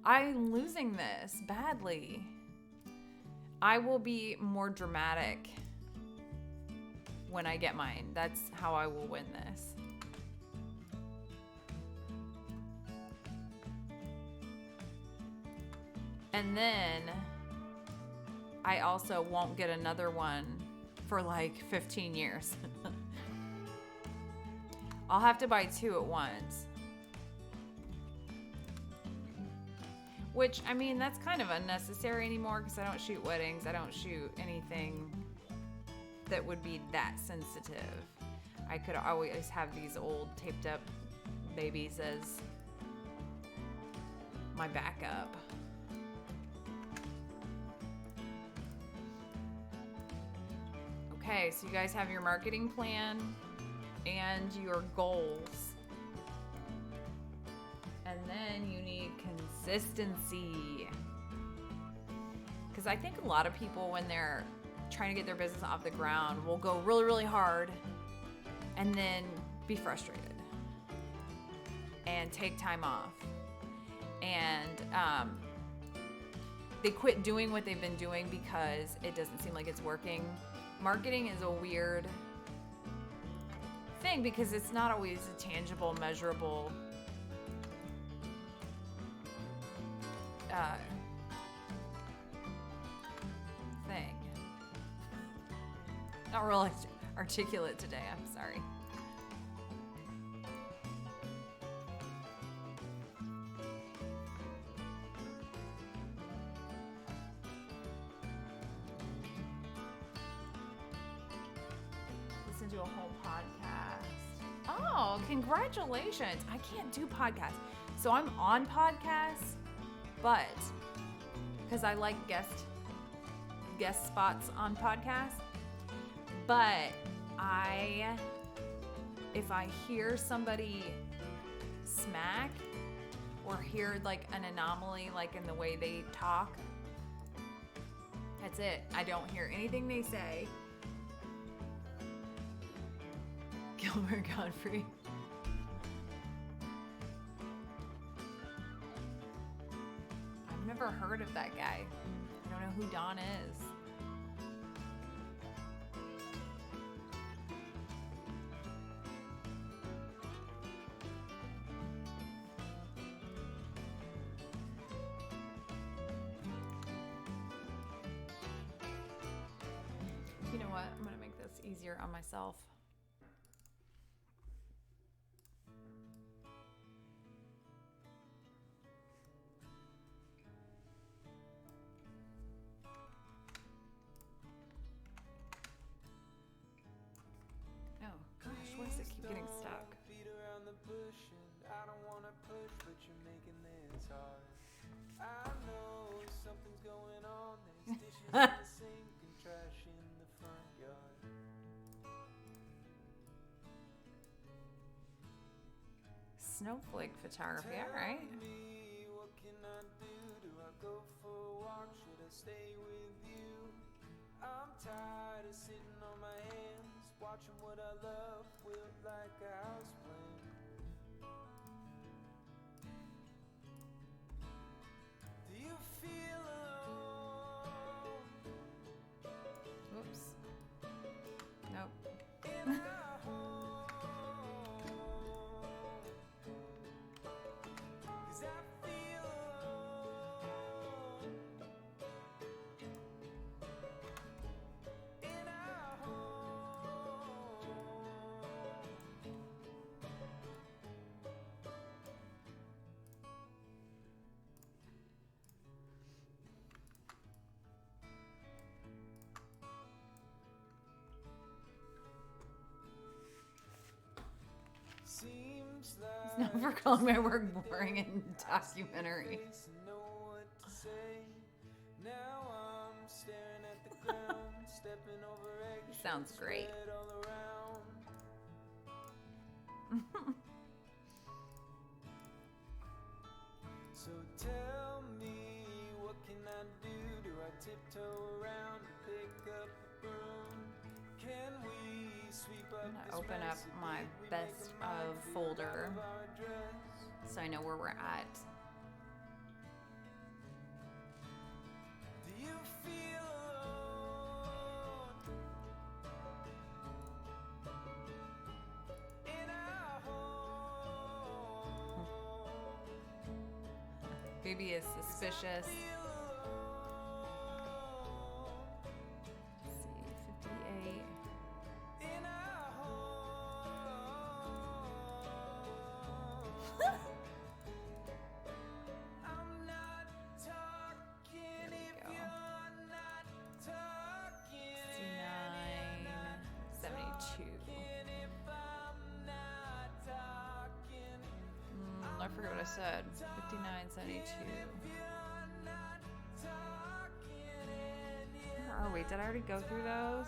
I'm losing this badly. I will be more dramatic when I get mine. That's how I will win this. And then I also won't get another one for like 15 years. I'll have to buy 2 at once. Which, I mean, that's kind of unnecessary anymore because I don't shoot weddings. I don't shoot anything that would be that sensitive. I could always have these old taped up babies as my backup. Okay, so you guys have your marketing plan and your goals. And then you need consistency. Because I think a lot of people, when they're trying to get their business off the ground, will go really, really hard and then be frustrated and take time off. And they quit doing what they've been doing because it doesn't seem like it's working. Marketing is a weird thing because it's not always a tangible, measurable thing. Not real articulate today, I'm sorry. Listen to a whole podcast. Oh, congratulations. I can't do podcasts. So I'm on podcasts, but because I like guest spots on podcasts, but if I hear somebody smack or hear like an anomaly like in the way they talk, that's it. I don't hear anything they say. Gilbert Godfrey. I've never heard of that guy. I don't know who Don is. You know what? I'm gonna make this easier on myself. Getting stuck. I don't wanna push, but you're making this hard. I know some Snowflake photography, all right. What can I do? Do I go for a walk? Should I stay with you? I'm tired of sitting on my hands, watching what I love wilt like a house plan. Do you feel alone? Whoops. Nope. In our home? 'Cause I feel alone. In our home. Seems like Never calling my work boring and documentary. know what to say. Now I'm staring at the ground, stepping over eggshells Sounds great. spread all around. So tell me, what can I do? Do I tiptoe around and pick up the broom? Can we sweep up I'm gonna this open up mess a my bit? We best make a of mindful folder of our dress. so I know where we're at. Do you feel alone? In our home? Baby is suspicious. Feel alone. Let's see, 58. In our home. I'm not talking There we if go. you're not talking. 69, 72. If I'm not talking. I forget what I said. 59, 72. Where are we? Did I already go through those?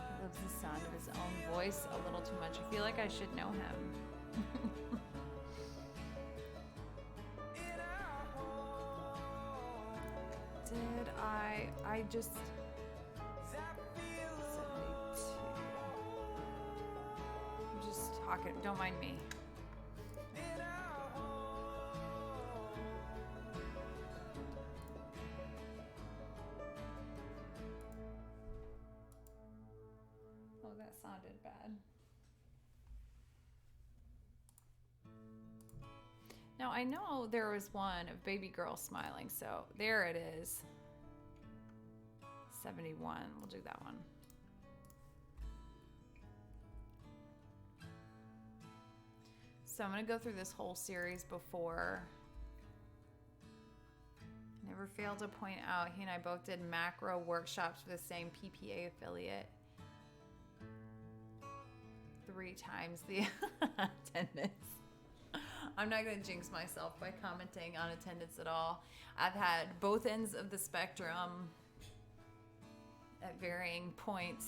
He loves the sound of his own voice a little too much. I feel like I should know him. Did I just 72. I'm just talking. Don't mind me. Oh, that sounded bad. Now I know there was one of baby girl smiling, so there it is. 71. We'll do that one. So I'm going to go through this whole series before. Never fail to point out he and I both did macro workshops for the same PPA affiliate. 3 times the attendance. I'm not going to jinx myself by commenting on attendance at all. I've had both ends of the spectrum at varying points,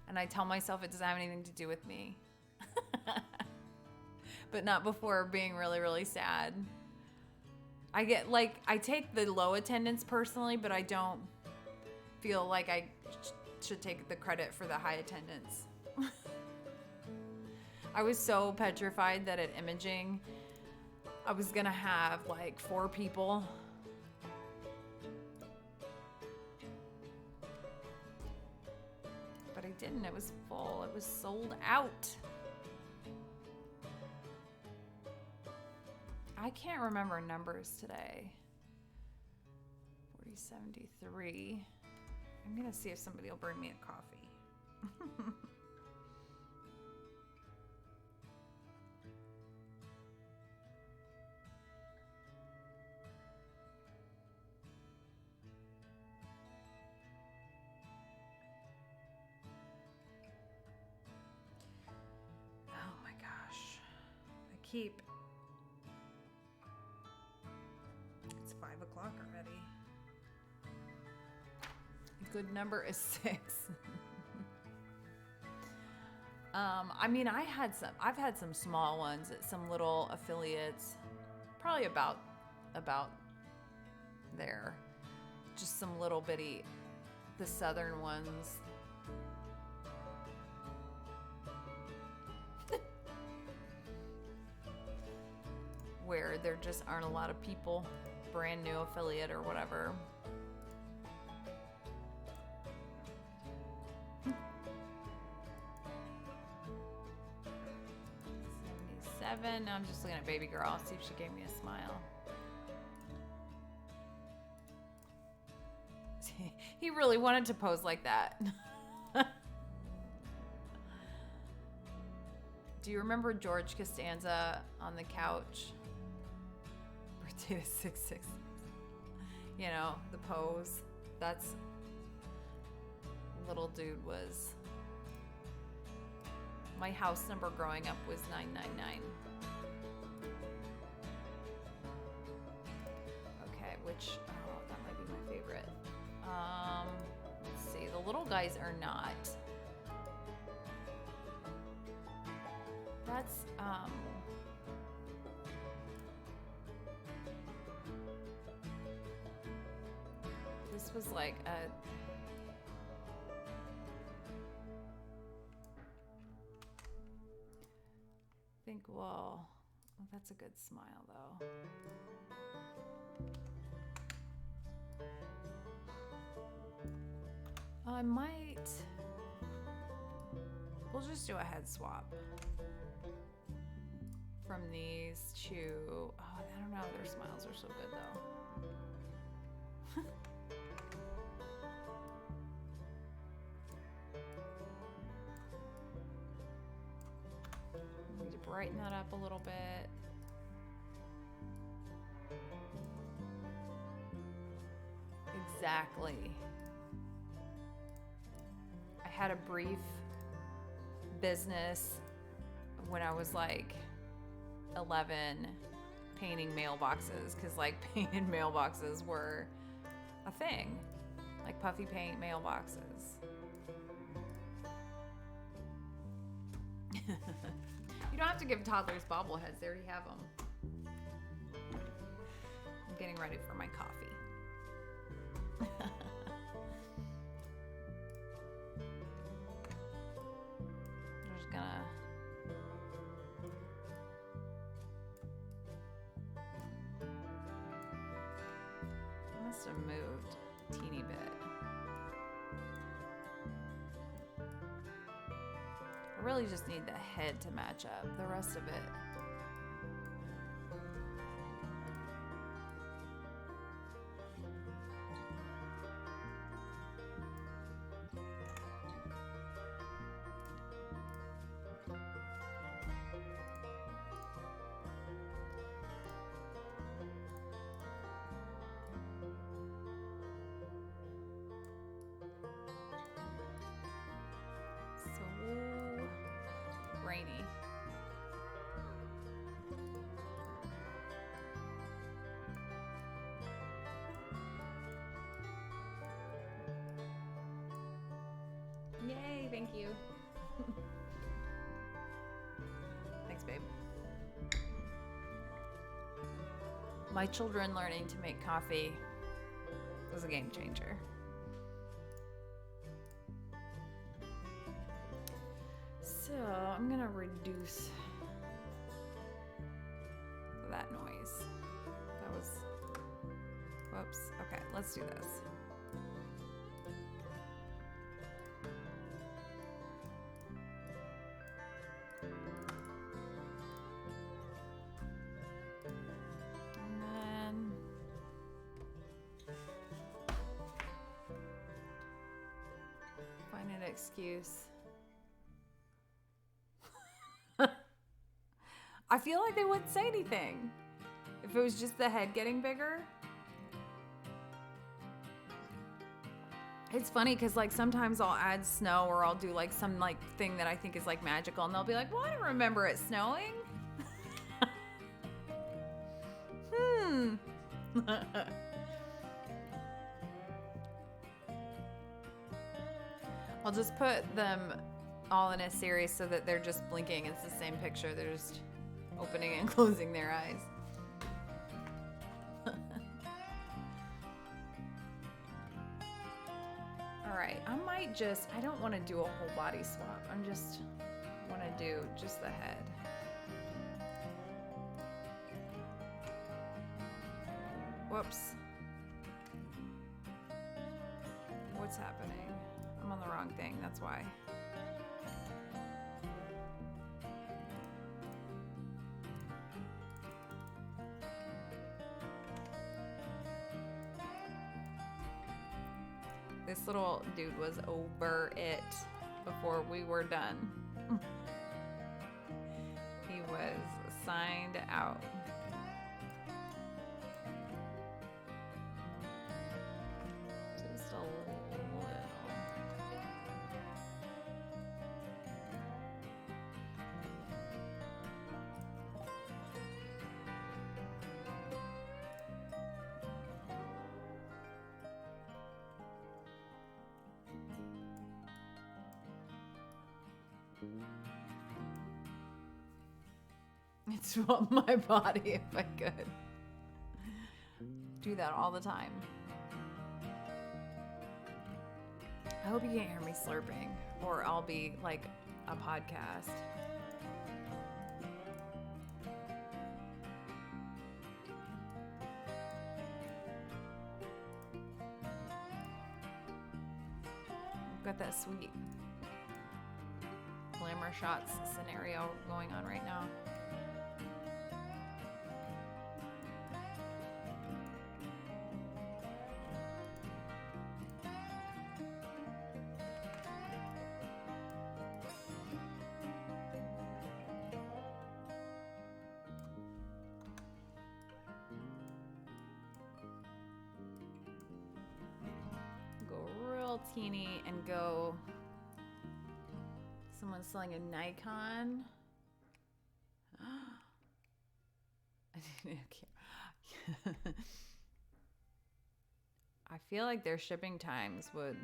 and I tell myself it doesn't have anything to do with me. But not before being really, really sad. I take the low attendance personally, but I don't feel like I should take the credit for the high attendance. I was so petrified that at imaging, I was gonna have like 4 people. But I didn't. It was full. It was sold out. I can't remember numbers today. 4073. I'm gonna see if somebody will bring me a coffee. Oh my gosh. It's 5 o'clock already. Good number is 6. I mean, I've had some small ones at some little affiliates, probably about there. Just some little bitty, the southern ones. Where there just aren't a lot of people, brand new affiliate or whatever. 77. Now I'm just looking at baby girl. See if she gave me a smile. He really wanted to pose like that. Do you remember George Costanza on the couch? Birthday is 666. You know, the pose. That's little dude was. My house number growing up was 999. Okay, which, oh, that might be my favorite. Let's see, the little guys are not. That's, this was like a, I think, well, that's a good smile though. I might, we'll just do a head swap from these two. Oh, I don't know, their smiles are so good though. Need to brighten that up a little bit. Exactly. I had a brief business when I was like 11 painting mailboxes, because like painted mailboxes were a thing, like puffy paint mailboxes. You don't have to give toddlers bobbleheads, they already have them. I'm getting ready for my coffee. I'm just gonna must have moved a teeny bit. I really just need the head to match up. The rest of it. Rainy. Yay, thank you. Thanks, babe. My children learning to make coffee was a game changer. So I'm gonna reduce that noise. That was, whoops. Okay, let's do this. And then find an excuse. I feel like they wouldn't say anything if it was just the head getting bigger. It's funny because like sometimes I'll add snow or I'll do like some like thing that I think is like magical and they'll be like, well, I don't remember it snowing. I'll just put them all in a series so that they're just blinking. It's the same picture. They're just opening and closing their eyes. All right, I don't want to do a whole body swap. Want to do just the head. Whoops. What's happening? I'm on the wrong thing, that's why. This little dude was over it before we were done. He was signed out. Just a little. I'd swap my body if I could. Do that all the time. I hope you can't hear me slurping, or I'll be like a podcast. I've got that sweet glamour shots scenario going on right now. Teeny and go. Someone's selling a Nikon. I feel like their shipping times would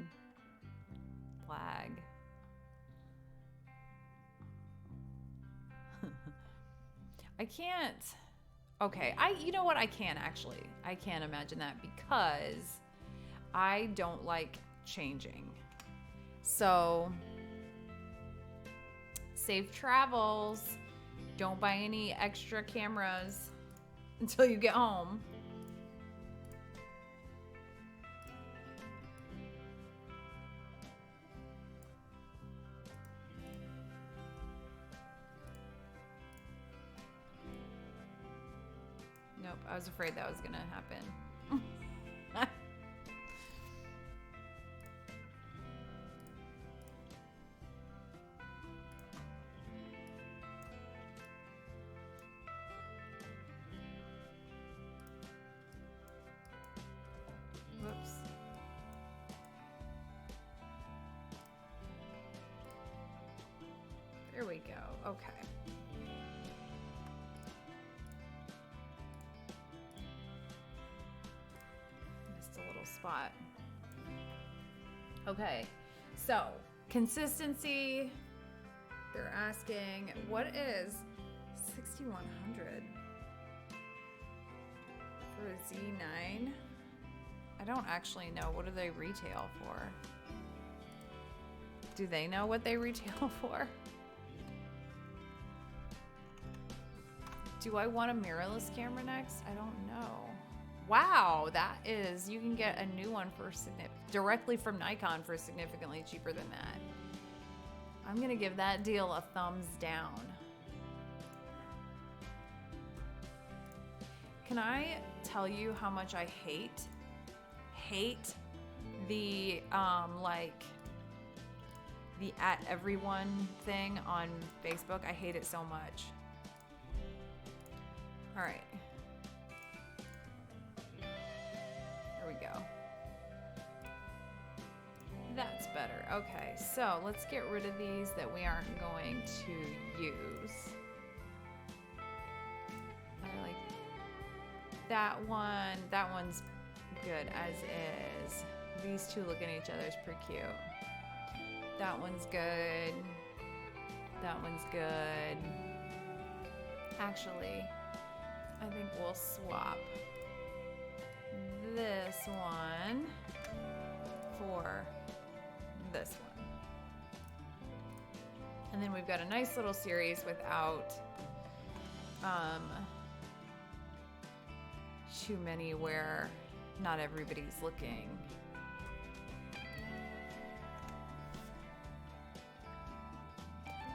flag. I can't. Okay, you know what? I can actually. I can't imagine that because I don't like changing. So safe travels. Don't buy any extra cameras until you get home. Nope, I was afraid that was gonna happen. There we go. Okay. Missed a little spot. Okay. So, consistency. They're asking, what is 6,100 for a Z9? I don't actually know. What do they retail for? Do they know what they retail for? Do I want a mirrorless camera next? I don't know. Wow, that is, you can get a new one for directly from Nikon for significantly cheaper than that. I'm gonna give that deal a thumbs down. Can I tell you how much I hate the like the @everyone thing on Facebook? I hate it so much. All right. There we go. That's better. Okay, so let's get rid of these that we aren't going to use. I like that one. That one's good as is. These two look at each other is pretty cute. That one's good. That one's good. Actually, I think we'll swap this one for this one. And then we've got a nice little series without too many where not everybody's looking.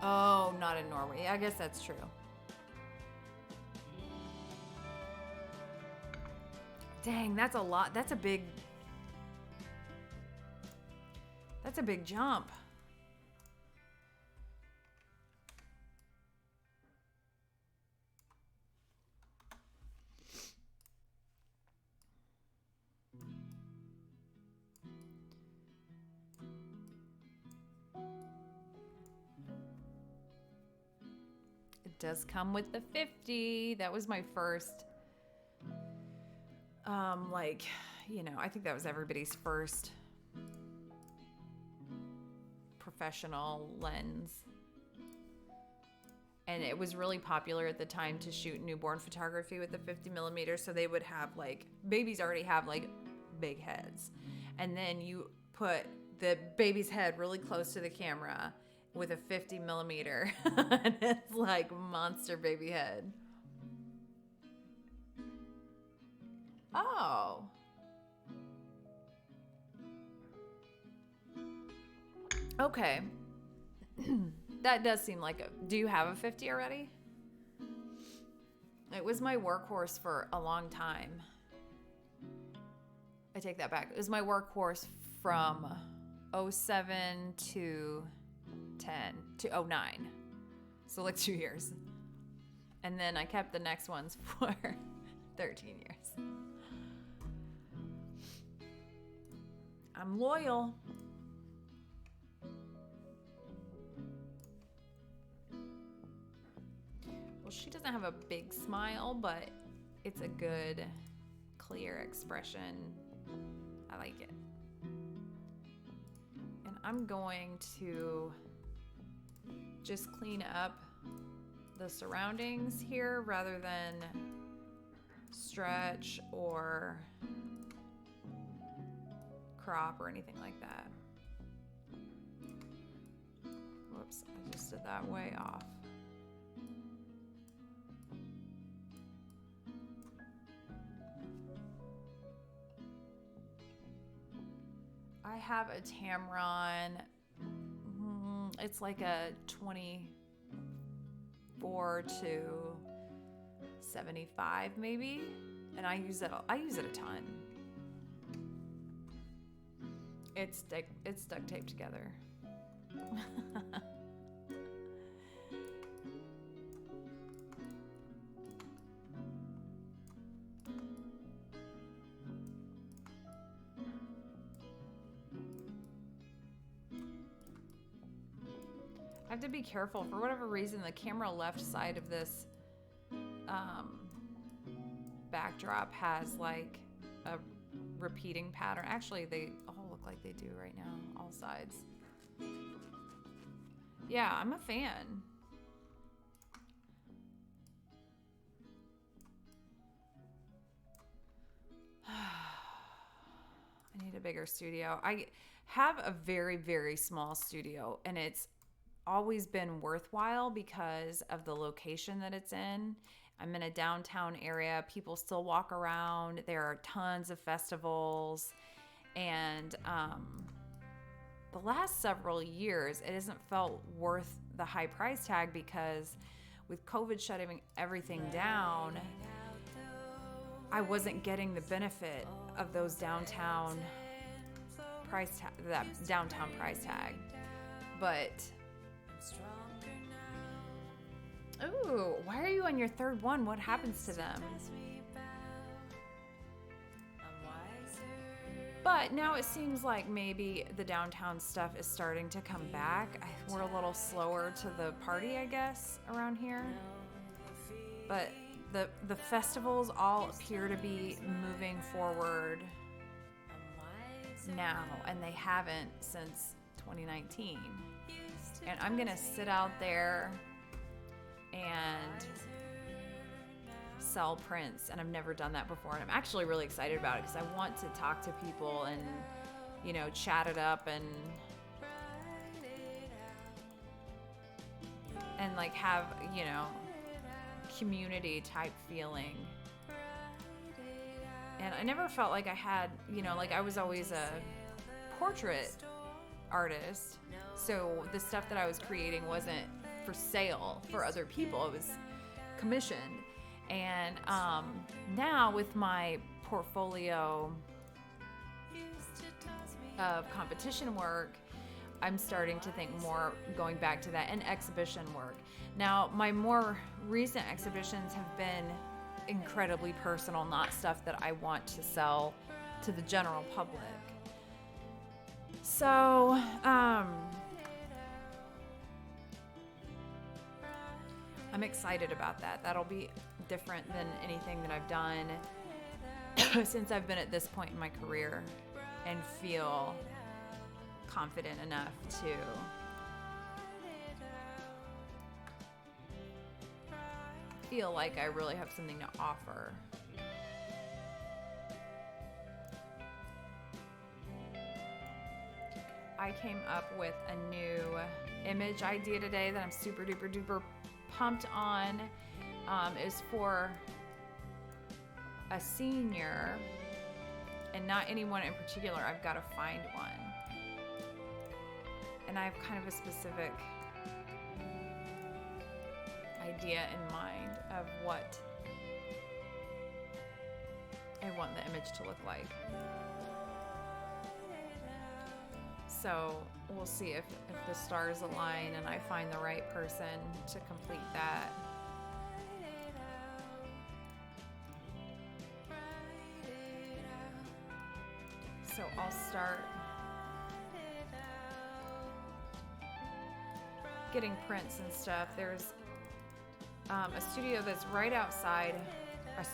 Oh, not in Norway. I guess that's true. Dang, that's a lot. That's a big jump. It does come with the 50. That was my first, I think that was everybody's first professional lens. And it was really popular at the time to shoot newborn photography with the 50 millimeter. So they would have babies already have big heads. And then you put the baby's head really close to the camera with a 50 millimeter. And it's like monster baby head. Oh. Okay. That does seem like do you have a 50 already? It was my workhorse for a long time. I take that back. It was my workhorse from 07 to 10 to 09. So 2 years. And then I kept the next ones for 13 years. I'm loyal. Well, she doesn't have a big smile, but it's a good, clear expression. I like it. And I'm going to just clean up the surroundings here rather than stretch or crop or anything like that. Whoops, I just did that way off. I have a Tamron. It's like a 24 to 75 maybe, and I use it a ton. It's duct taped together. I have to be careful. For whatever reason, the camera left side of this backdrop has a repeating pattern. Actually, they all look like they do right now, all sides. Yeah, I'm a fan. I need a bigger studio. I have a very, very small studio, and it's always been worthwhile because of the location that it's in. I'm in a downtown area. People still walk around. There are tons of festivals. And the last several years, it hasn't felt worth the high price tag because with COVID shutting everything down, I wasn't getting the benefit of those downtown price tag, that downtown price tag. But ooh, why are you on your third one? What happens to them? But now it seems like maybe the downtown stuff is starting to come back. We're a little slower to the party, I guess, around here. But the festivals all appear to be moving forward now, and they haven't since 2019. And I'm going to sit out there and sell prints, and I've never done that before, and I'm actually really excited about it because I want to talk to people and, you know, chat it up and like have, you know, community type feeling. And I never felt like I had, you know, like I was always a portrait artist, so the stuff that I was creating wasn't for sale for other people, it was commissioned. And now with my portfolio of competition work, I'm starting to think more going back to that, and exhibition work. Now, my more recent exhibitions have been incredibly personal, not stuff that I want to sell to the general public. So, I'm excited about that. That'll be different than anything that I've done since I've been at this point in my career, and feel confident enough to feel like I really have something to offer. I came up with a new image idea today that I'm super duper duper pumped on. Is for a senior, and not anyone in particular. I've got to find one. And I have kind of a specific idea in mind of what I want the image to look like. So we'll see if the stars align and I find the right person to complete that. So I'll start getting prints and stuff. There's a studio that's right outside a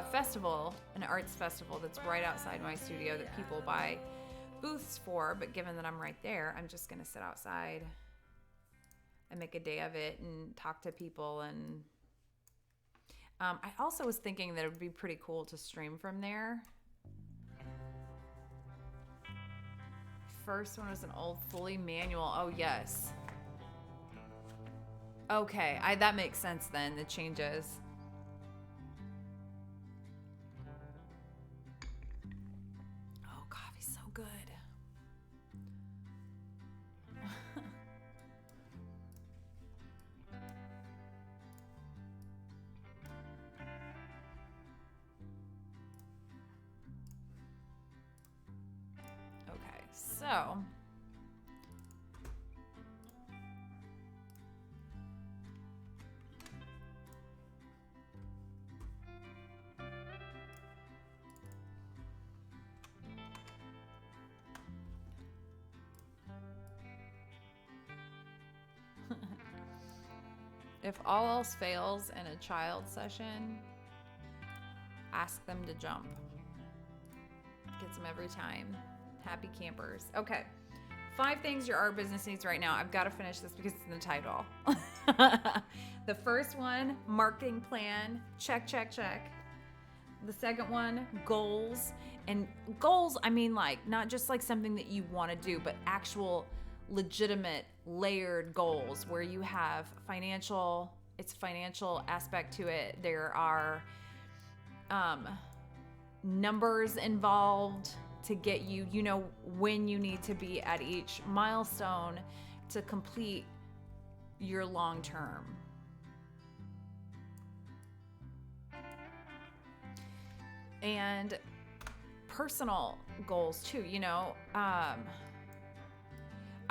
festival, an arts festival that's right outside my studio that people buy booths for, but given that I'm right there, I'm just gonna sit outside and make a day of it and talk to people. And I also was thinking that it would be pretty cool to stream from there. First one was an old fully manual. Oh yes. Okay, that makes sense then, the changes. Oh, coffee's so good. Okay, so if all else fails in a child session, ask them to jump. Gets them every time. Happy campers. Okay. 5 things your art business needs right now. I've got to finish this because it's in the title. The first one, marketing plan. Check, check, check. The second one, goals. And goals, I mean, like, not just like something that you want to do, but actual legitimate layered goals where you have financial aspect to it. There are numbers involved to get you, you know, when you need to be at each milestone to complete your long term. And personal goals too, you know.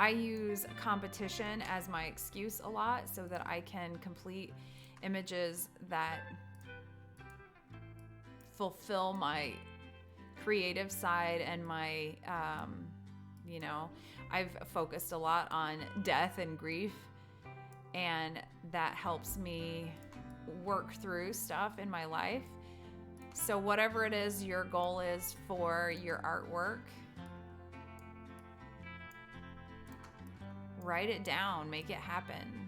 I use competition as my excuse a lot so that I can complete images that fulfill my creative side and my, you know, I've focused a lot on death and grief, and that helps me work through stuff in my life. So whatever it is your goal is for your artwork, write it down, make it happen.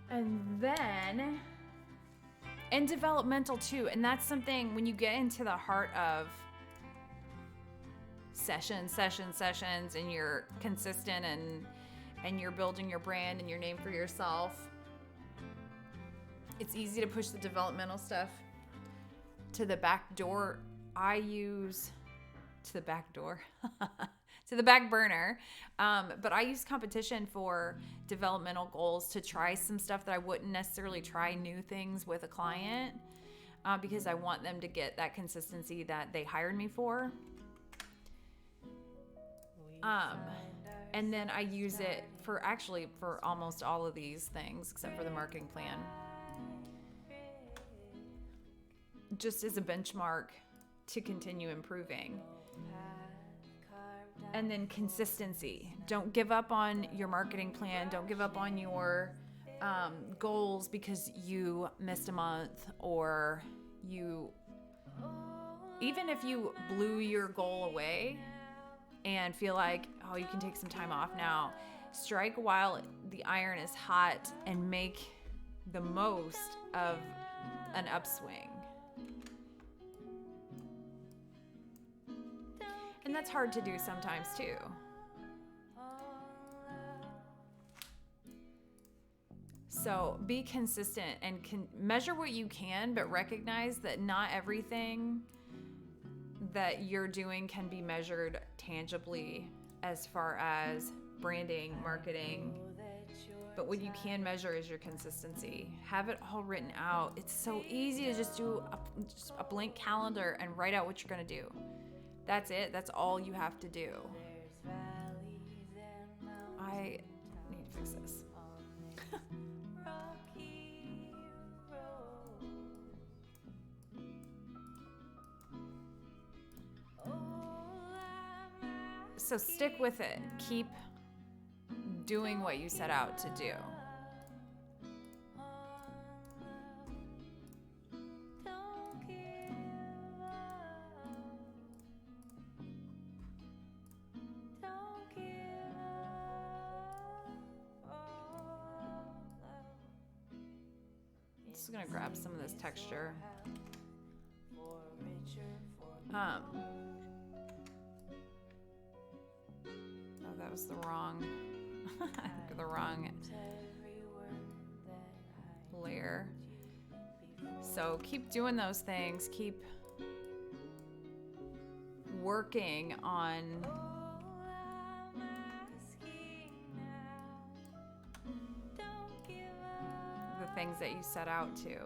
And then, and developmental too. And that's something when you get into the heart of sessions, and you're consistent and you're building your brand and your name for yourself, it's easy to push the developmental stuff to the back door. I use to the back door. To the back burner. But I use competition for developmental goals to try some stuff that I wouldn't necessarily try new things with a client because I want them to get that consistency that they hired me for. And then I use it for almost all of these things except for the marketing plan. Just as a benchmark to continue improving. And then consistency. Don't give up on your marketing plan. Don't give up on your goals because you missed a month, or even if you blew your goal away and feel like, oh, you can take some time off now, strike while the iron is hot and make the most of an upswing. And that's hard to do sometimes too. So be consistent and measure what you can, but recognize that not everything that you're doing can be measured tangibly as far as branding, marketing. But what you can measure is your consistency. Have it all written out. It's so easy to just do a blank calendar and write out what you're going to do. That's it. That's all you have to do. I need to fix this. So stick with it. Keep doing what you set out to do. Just gonna grab some of this texture. Oh, that was the wrong layer. So keep doing those things. Keep working on the things that you set out to.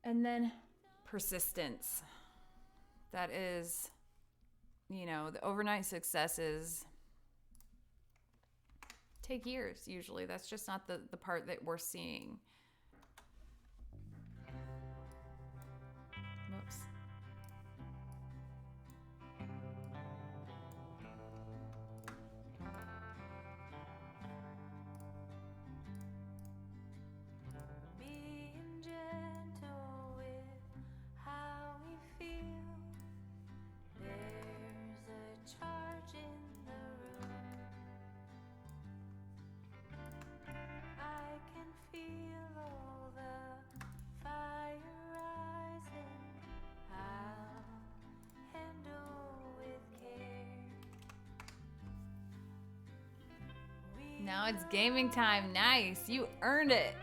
And then persistence. That is, the overnight successes take years usually. That's just not the part that we're seeing. Whoops. Now it's gaming time. Nice. You earned it.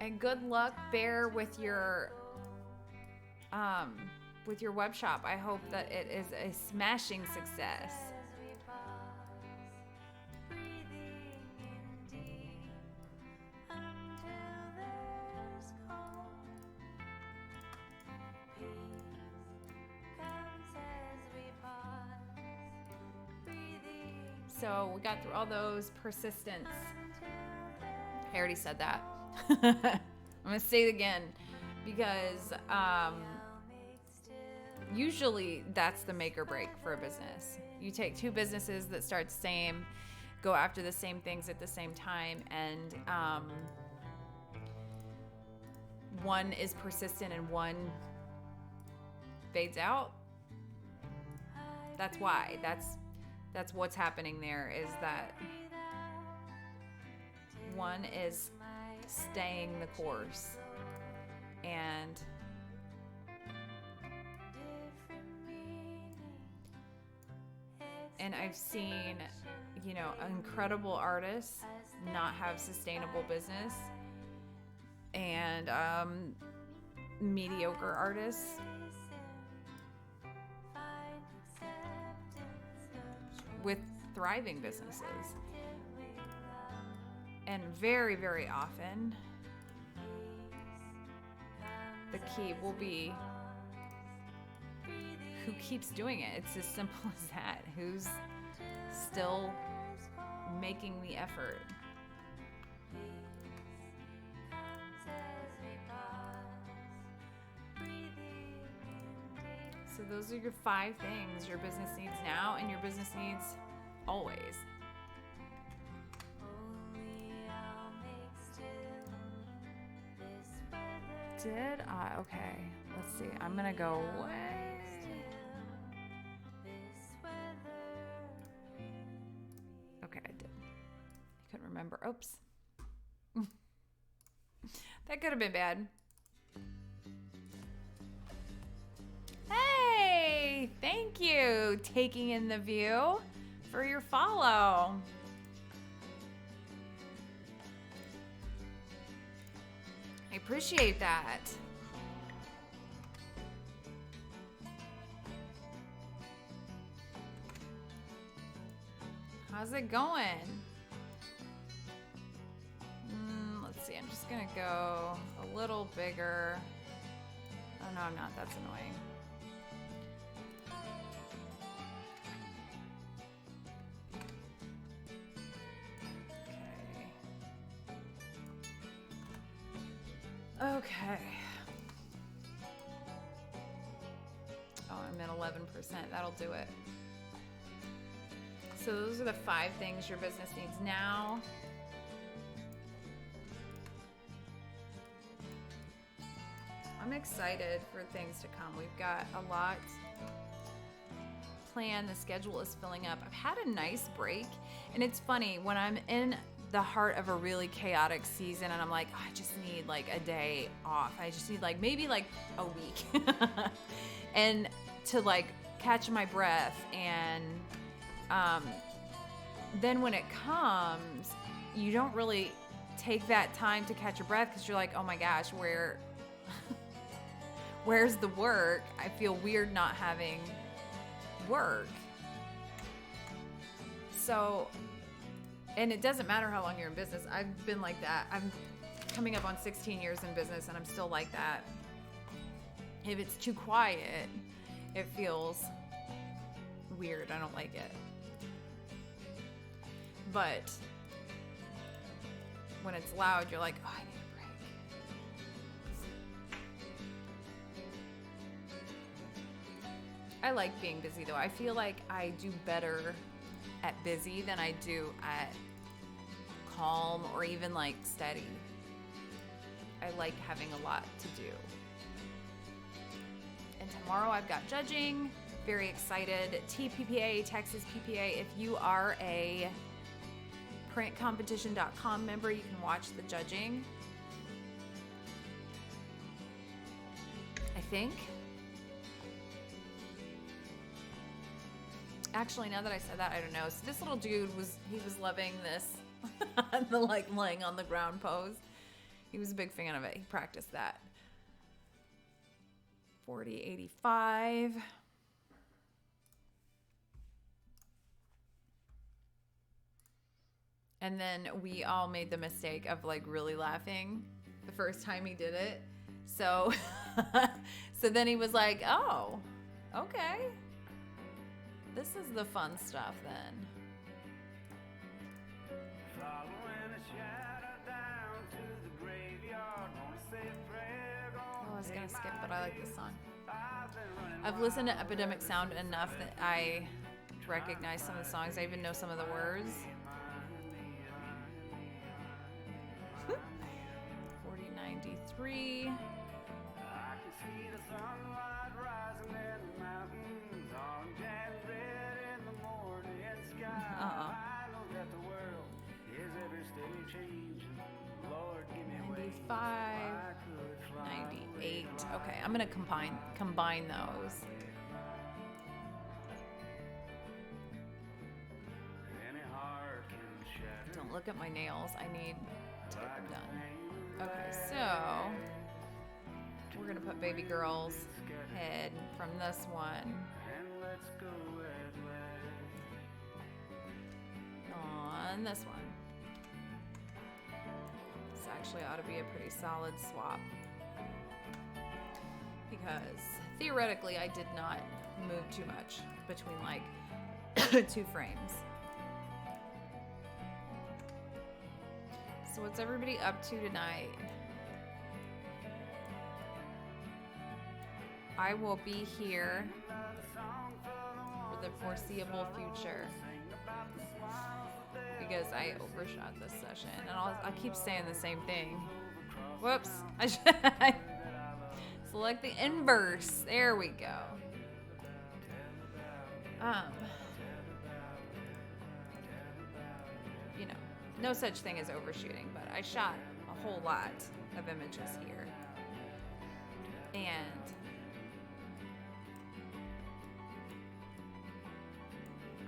And good luck, Bear, with your web shop. I hope that it is a smashing success. So we got through all those. Persistence. I already said that. I'm going to say it again because usually that's the make or break for a business. You take two businesses that start the same, go after the same things at the same time, and one is persistent and one fades out. That's why. That's what's happening there, is that one is staying the course, and I've seen, you know, incredible artists not have sustainable business, and mediocre artists with thriving businesses. And very, very often, the key will be who keeps doing it. It's as simple as that. Who's still making the effort. So those are your 5 things your business needs now and your business needs always. Did I? Okay, let's see. I'm gonna go way. Okay, I did. I couldn't remember. Oops. That could have been bad. Hey, thank you, Taking in the View, for your follow. I appreciate that. How's it going? Let's see. I'm just gonna go a little bigger. Oh no, I'm not. That's annoying. Okay. Oh, I'm at 11%. That'll do it. So those are the 5 things your business needs now. I'm excited for things to come. We've got a lot planned. The schedule is filling up. I've had a nice break, and it's funny when I'm in the heart of a really chaotic season and I'm like, oh, I just need like a day off. I just need like maybe like a week and to like catch my breath. And then when it comes, you don't really take that time to catch your breath because you're like, oh my gosh, where's the work? I feel weird not having work. So, and it doesn't matter how long you're in business. I've been like that. I'm coming up on 16 years in business and I'm still like that. If it's too quiet, it feels weird. I don't like it. But when it's loud, you're like, oh, I need a break. I like being busy though. I feel like I do better at busy than I do at calm or even like steady. I like having a lot to do. And tomorrow I've got judging. Very excited. TPPA, Texas PPA. If you are a printcompetition.com member, you can watch the judging. I think. Actually, now that I said that, I don't know. So this little dude was loving this, the like laying on the ground pose. He was a big fan of it. He practiced that. 4085. And then we all made the mistake of like really laughing the first time he did it. So, so then he was like, oh, okay. This is the fun stuff then. Oh, I was gonna skip, but I like this song. I've listened to Epidemic Sound enough that I recognize some of the songs. I even know some of the words. 4093. Uh-uh. 95. 98. Okay, I'm gonna combine those. Don't look at my nails. I need to get them done. Okay, so we're gonna put baby girl's head from this one on this one. This actually ought to be a pretty solid swap, because theoretically I did not move too much between like 2 frames. So what's everybody up to tonight? I will be here for the foreseeable future because I overshot this session, and I'll keep saying the same thing. Whoops. Select the inverse. There we go. You know, no such thing as overshooting, but I shot a whole lot of images here. And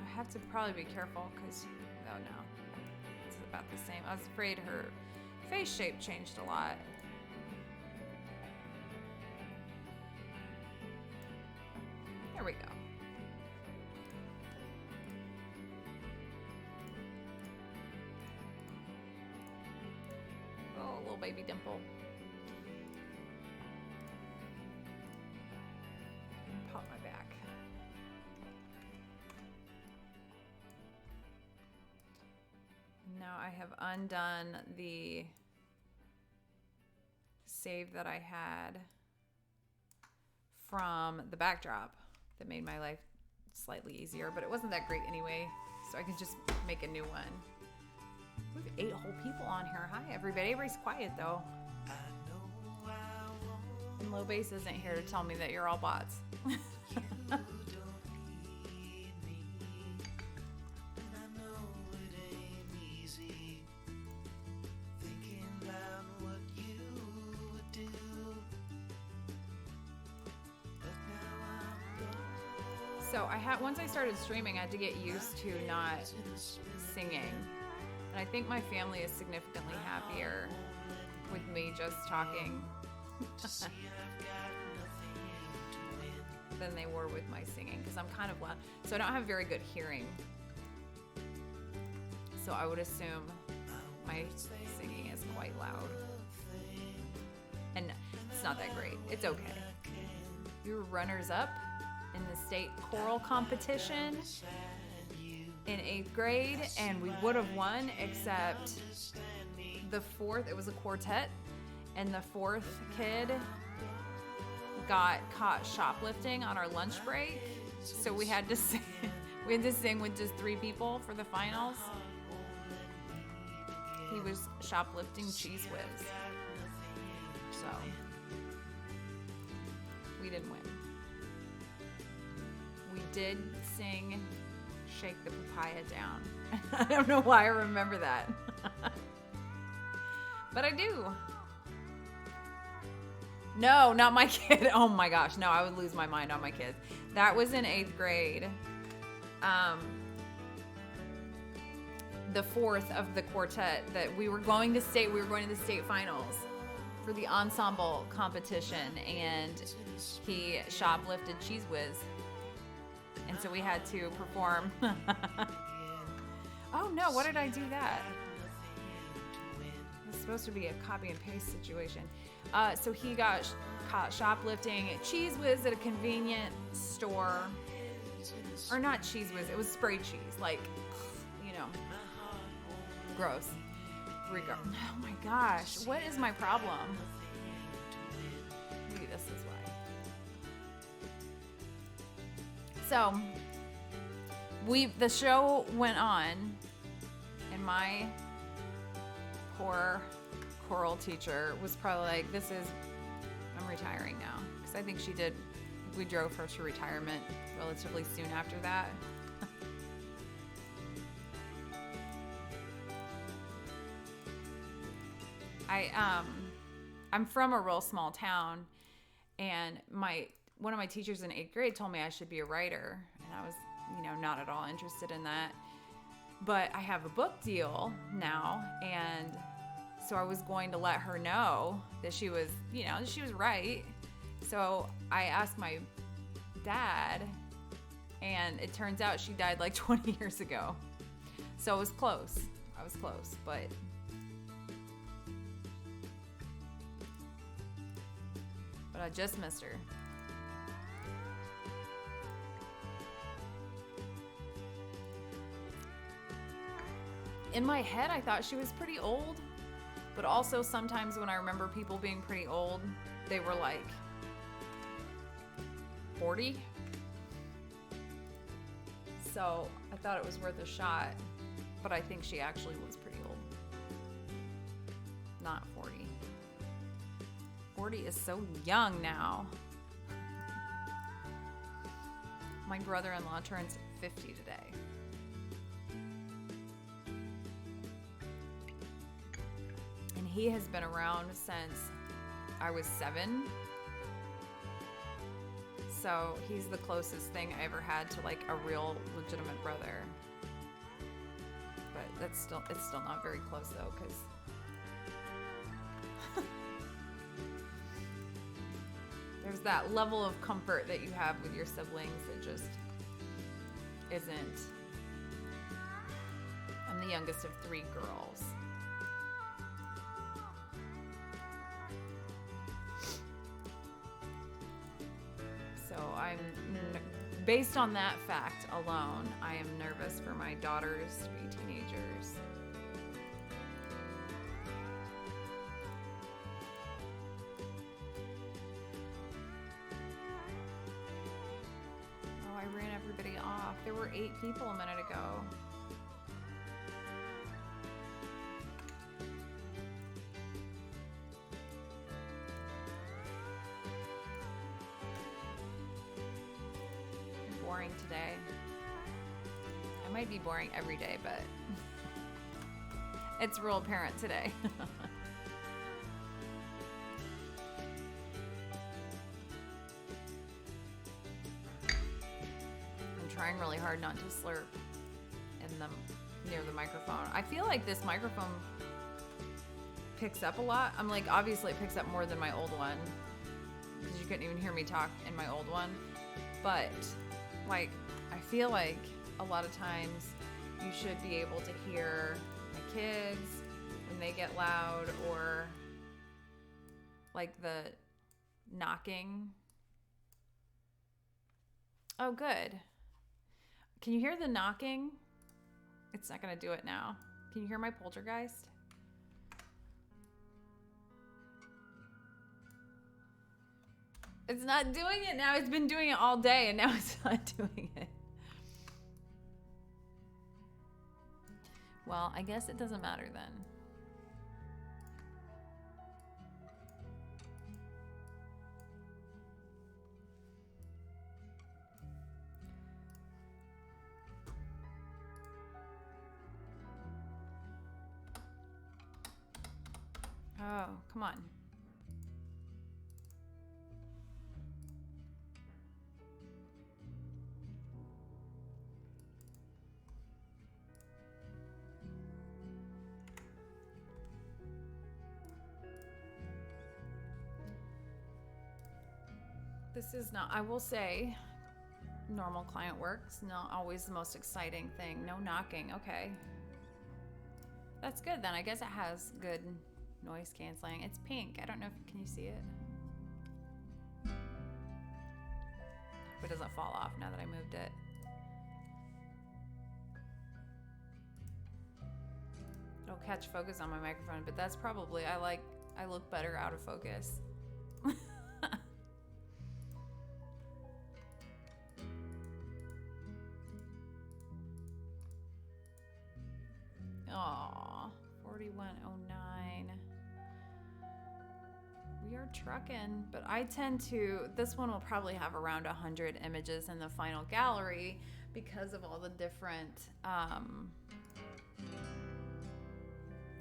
I have to probably be careful because, oh no, it's about the same. I was afraid her face shape changed a lot. There we go. Oh, little baby dimple. Pop my back. Now I have undone the save that I had from the backdrop that made my life slightly easier, but it wasn't that great anyway, so I can just make a new one. We have 8 whole people on here. Hi, everybody. Everybody's quiet, though. And Low Bass isn't here to tell me that you're all bots. So once I started streaming, I had to get used to not singing. And I think my family is significantly happier with me just talking than they were with my singing, because I'm kind of loud. So I don't have very good hearing. So I would assume my singing is quite loud. And it's not that great. It's okay. We were runners up in the state choral competition in 8th grade, and we would have won, except the 4th, it was a quartet, and the 4th kid got caught shoplifting on our lunch break, so we had to sing with just 3 people for the finals. He was shoplifting Cheese Whiz, so we didn't win. We did sing Shake the Papaya Down. I don't know why I remember that. But I do. No, not my kid. Oh my gosh. No, I would lose my mind on my kids. That was in 8th grade. The 4th of the quartet that we were going to the state finals for the ensemble competition, and he shoplifted Cheese Whiz. And so we had to perform. Oh no, what did I do that? It's supposed to be a copy and paste situation. So he got caught shoplifting Cheese Whiz at a convenience store. Or not Cheese Whiz, it was spray cheese. Like, you know, Gross. Oh my gosh, what is my problem? Maybe this is why. So, the show went on, and my poor choral teacher was probably like, I'm retiring now. Because I think we drove her to retirement relatively soon after that. I'm from a real small town, and one of my teachers in 8th grade told me I should be a writer, and I was, not at all interested in that. But I have a book deal now, and so I was going to let her know that she was right. So I asked my dad, and it turns out she died like 20 years ago. So it was close. I was close, but I just missed her. In my head, I thought she was pretty old, but also sometimes when I remember people being pretty old, they were like 40. So I thought it was worth a shot, but I think she actually was pretty old. Not 40. 40 is so young now. My brother-in-law turns 50 today. And he has been around since I was 7. So he's the closest thing I ever had to like a real legitimate brother. But it's still not very close though, because there's that level of comfort that you have with your siblings that just isn't. I'm the youngest of 3 girls. So based on that fact alone, I am nervous for my daughters to be teenagers. There were 8 people a minute ago. I'm boring today. I might be boring every day, but it's real apparent today. Trying really hard not to slurp near the microphone. I feel like this microphone picks up a lot. I'm like, obviously it picks up more than my old one, because you couldn't even hear me talk in my old one. But like, I feel like a lot of times you should be able to hear my kids when they get loud, or like the knocking. Oh, good. Can you hear the knocking? It's not going to do it now. Can you hear my poltergeist? It's not doing it now. It's been doing it all day, and now it's not doing it. Well, I guess it doesn't matter then. Oh, come on. This is not, I will say, normal client work's not always the most exciting thing. No knocking, okay. That's good then. I guess it has good noise canceling. It's pink. I don't know if, can you see it? Hope it doesn't fall off now that I moved it. It'll catch focus on my microphone, but that's probably, I look better out of focus. Aw, 4109. We are trucking, but I tend to, this one will probably have around 100 images in the final gallery because of all the different,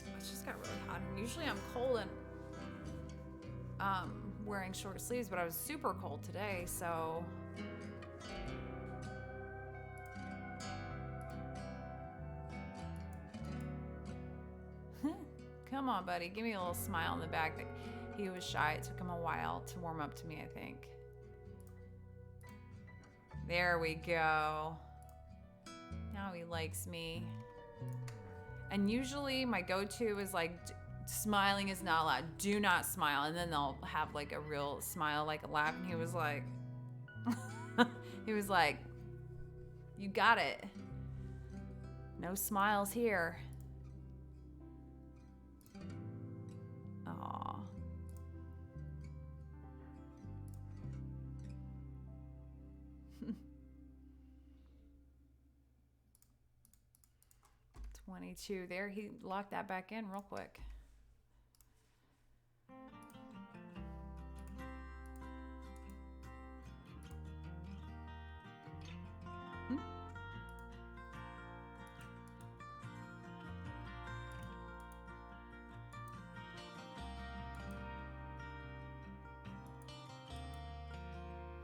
it just got really hot. And usually I'm cold and wearing short sleeves, but I was super cold today, so. Come on, buddy. Give me a little smile in the back. He was shy. It took him a while to warm up to me, I think. There we go. Now he likes me. And usually my go-to is like, smiling is not allowed. Do not smile. And then they'll have like a real smile, like a laugh. And he was like, you got it. No smiles here. Aw. $22 there. He locked that back in real quick.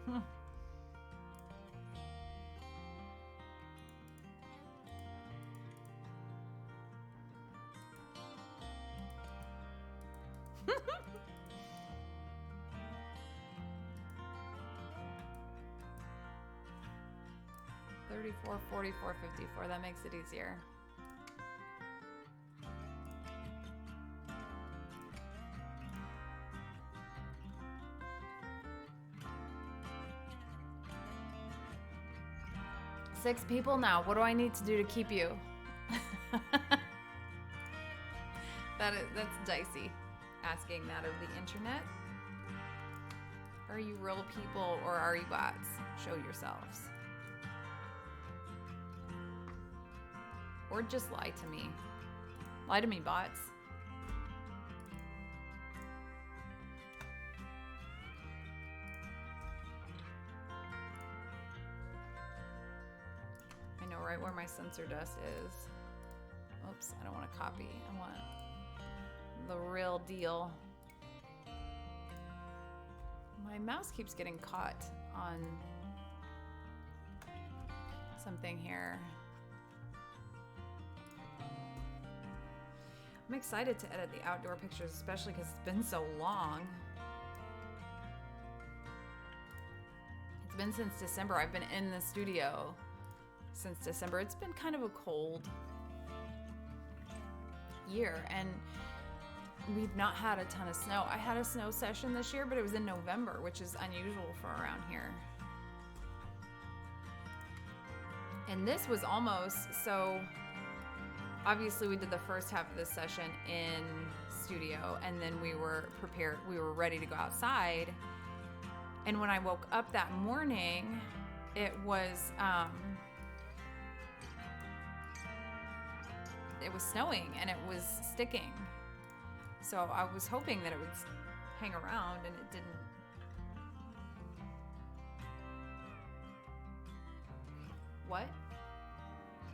Hmm. $34, $44, $54. That makes it easier. Six people now. What do I need to do to keep you? That's dicey, asking that of the internet. Are you real people or are you bots? Show yourselves. Or just lie to me. Lie to me, bots. I know right where my sensor dust is. Oops, I don't want to copy. I want the real deal. My mouse keeps getting caught on something here. I'm excited to edit the outdoor pictures, especially because it's been so long. It's been since December. I've been in the studio since December. It's been kind of a cold year, and we've not had a ton of snow. I had a snow session this year, but it was in November, which is unusual for around here. And this was almost, so obviously we did the first half of this session in studio, and then we were prepared, we were ready to go outside. And when I woke up that morning, it was snowing and it was sticking. So I was hoping that it would hang around, and it didn't. What?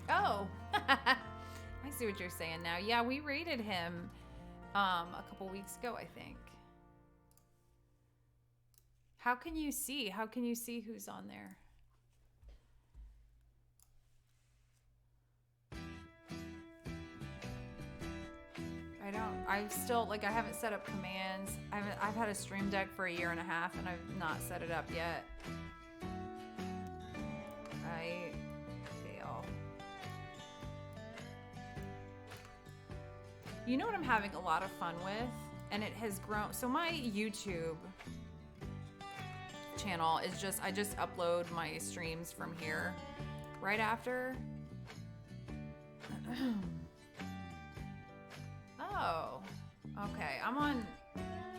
Oh, I see what you're saying now. Yeah, we rated him a couple weeks ago, I think. How can you see? How can you see who's on there? I've still, like, I haven't set up commands. I've had a Stream Deck for 1.5 years, and I've not set it up yet. I fail. You know what I'm having a lot of fun with? And it has grown. So my YouTube channel is just, I just upload my streams from here right after. I'm on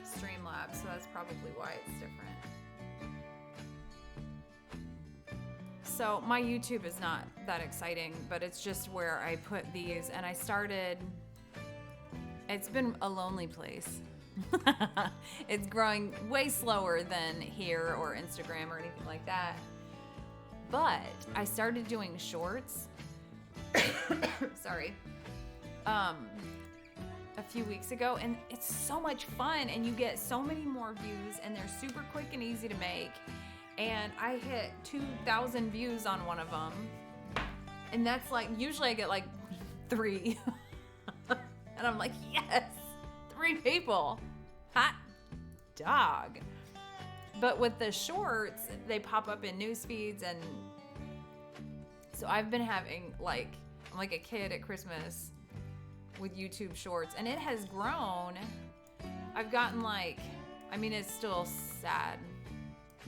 Streamlabs, so that's probably why it's different. So my YouTube is not that exciting, but it's just where I put these, and I started, it's been a lonely place. It's growing way slower than here or Instagram or anything like that. But I started doing shorts. Sorry. A few weeks ago, and it's so much fun, and you get so many more views, and they're super quick and easy to make. And I hit 2,000 views on one of them, and that's like, usually I get like 3. And I'm like, yes, 3 people. Hot dog. But with the shorts, they pop up in news feeds, and so I've been having like, I'm like a kid at Christmas with YouTube shorts, and it has grown. I've gotten like, I mean, it's still sad.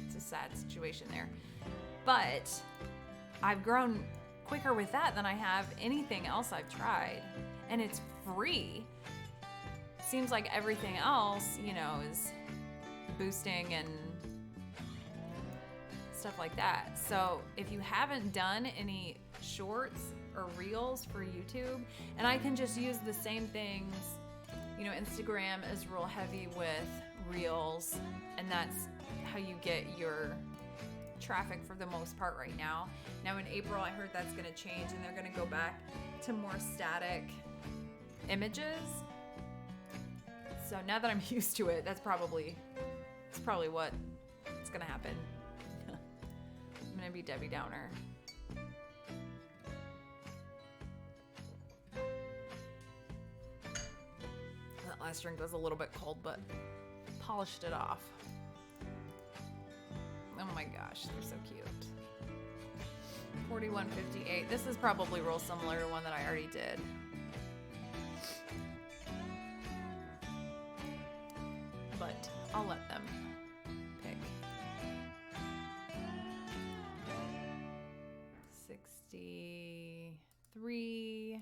It's a sad situation there, but I've grown quicker with that than I have anything else I've tried, and it's free. Seems like everything else, you know, is boosting and stuff like that. So if you haven't done any shorts or reels for YouTube, and I can just use the same things, you know, Instagram is real heavy with reels, and that's how you get your traffic for the most part right now. Now in April, I heard that's going to change, and they're going to go back to more static images. So now that I'm used to it, it's probably what it's going to happen. I'm going to be Debbie Downer. That last drink was a little bit cold, but polished it off. Oh my gosh, they're so cute. 41.58. This is probably real similar to one that I already did. But I'll let them pick. 63.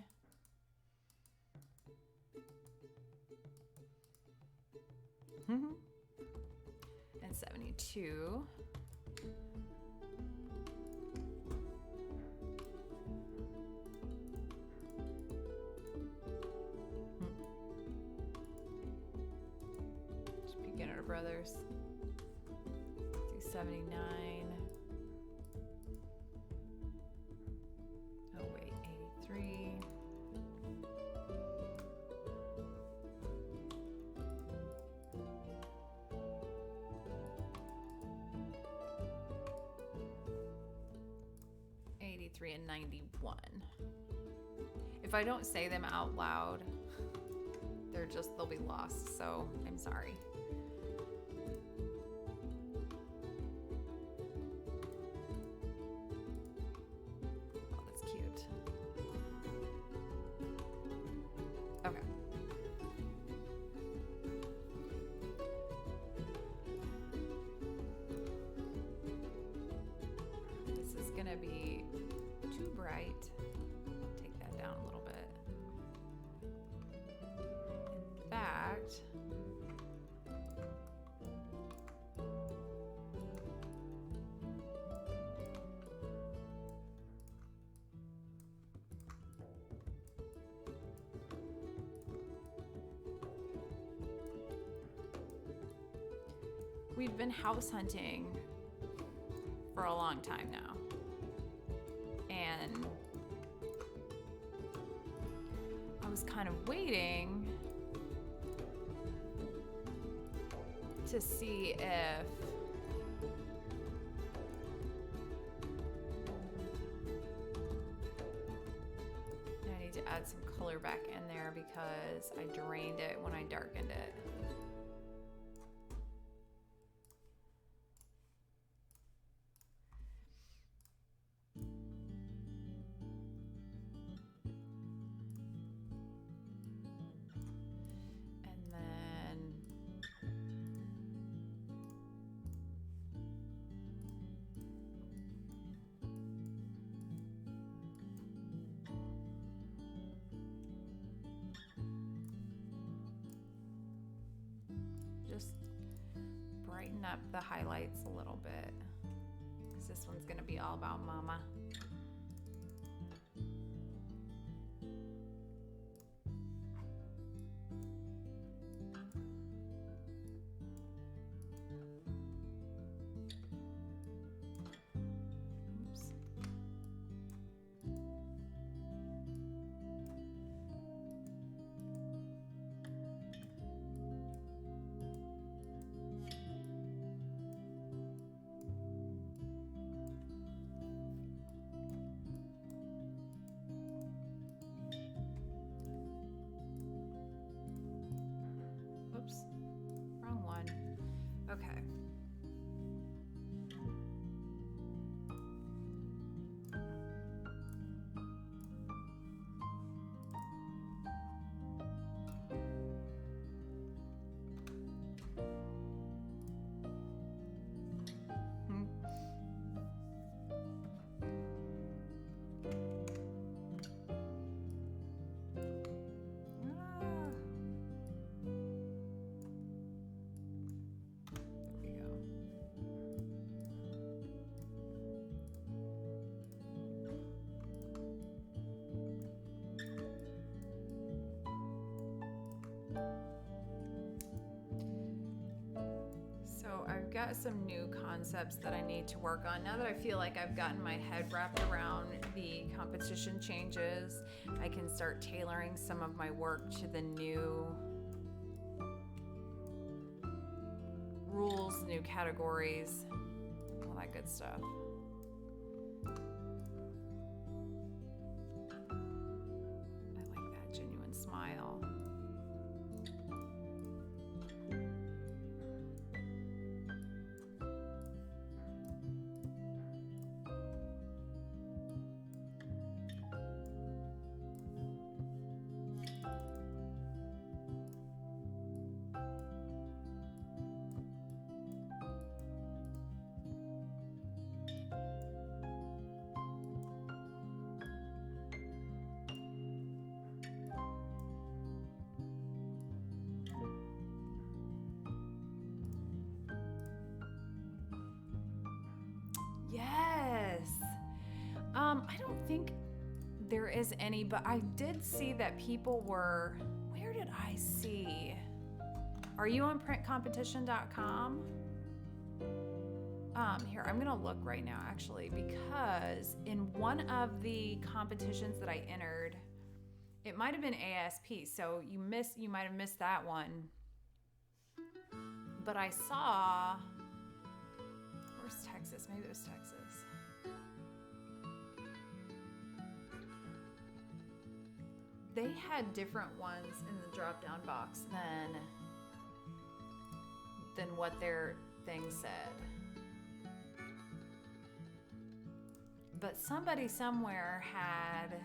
And 72. Beginner Brothers. 279. Oh wait, 83. And 91. If I don't say them out loud, they'll be lost, so I'm sorry. Oh, that's cute. Okay. This is gonna be too bright. Take that down a little bit. In fact, we've been house hunting for a long time now. And I was kind of waiting to see if I need to add some color back in there because I drained it when I darkened it. lighten up the highlights a little bit, because this one's gonna be all about mama. Oops, wrong one. Okay. I've got some new concepts that I need to work on. Now that I feel like I've gotten my head wrapped around the competition changes, I can start tailoring some of my work to the new rules, new categories, all that good stuff. I like that genuine smile. Yes. I don't think there is any, but I did see that people were, where did I see? Are you on printcompetition.com? Here, I'm gonna look right now actually, because in one of the competitions that I entered, it might have been ASP, so you might have missed that one. But I saw, where's Texas? Maybe it was Texas. They had different ones in the drop-down box than what their thing said. But somebody somewhere had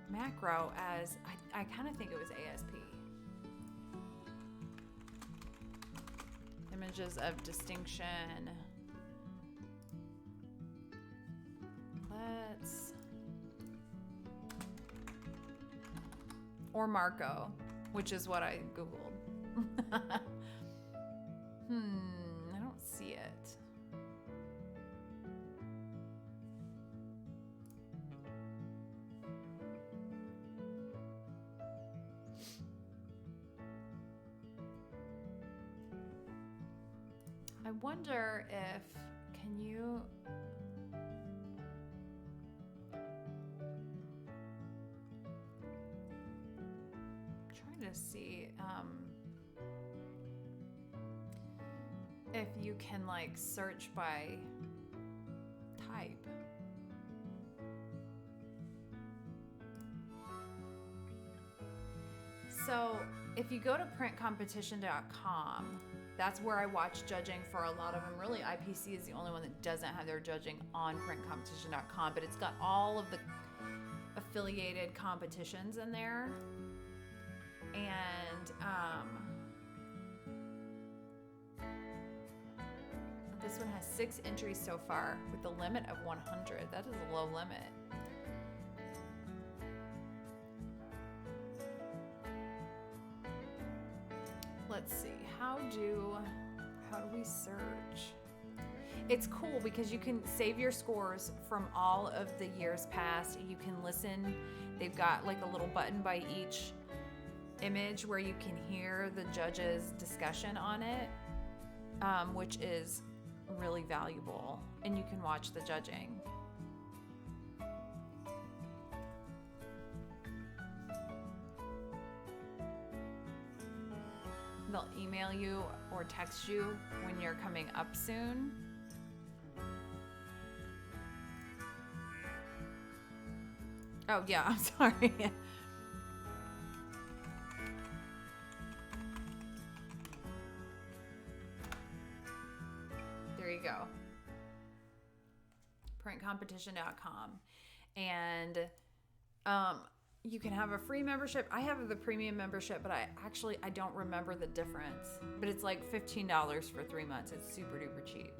macro as, I kind of think it was ASP. Images of distinction. Or Marco, which is what I Googled. I don't see it. I wonder if, can you, see if you can like search by type. So if you go to printcompetition.com, that's where I watch judging for a lot of them. Really, IPC is the only one that doesn't have their judging on printcompetition.com, but it's got all of the affiliated competitions in there. And this one has 6 entries so far with a limit of 100. That is a low limit. Let's see, how do how do we search? It's cool because you can save your scores from all of the years past. You can listen. They've got like a little button by each image where you can hear the judge's discussion on it, which is really valuable. And you can watch the judging. They'll email you or text you when you're coming up soon. Oh yeah, I'm sorry. There you go. Printcompetition.com. And you can have a free membership. I have the premium membership, but I don't remember the difference. But it's like $15 for 3 months. It's super duper cheap.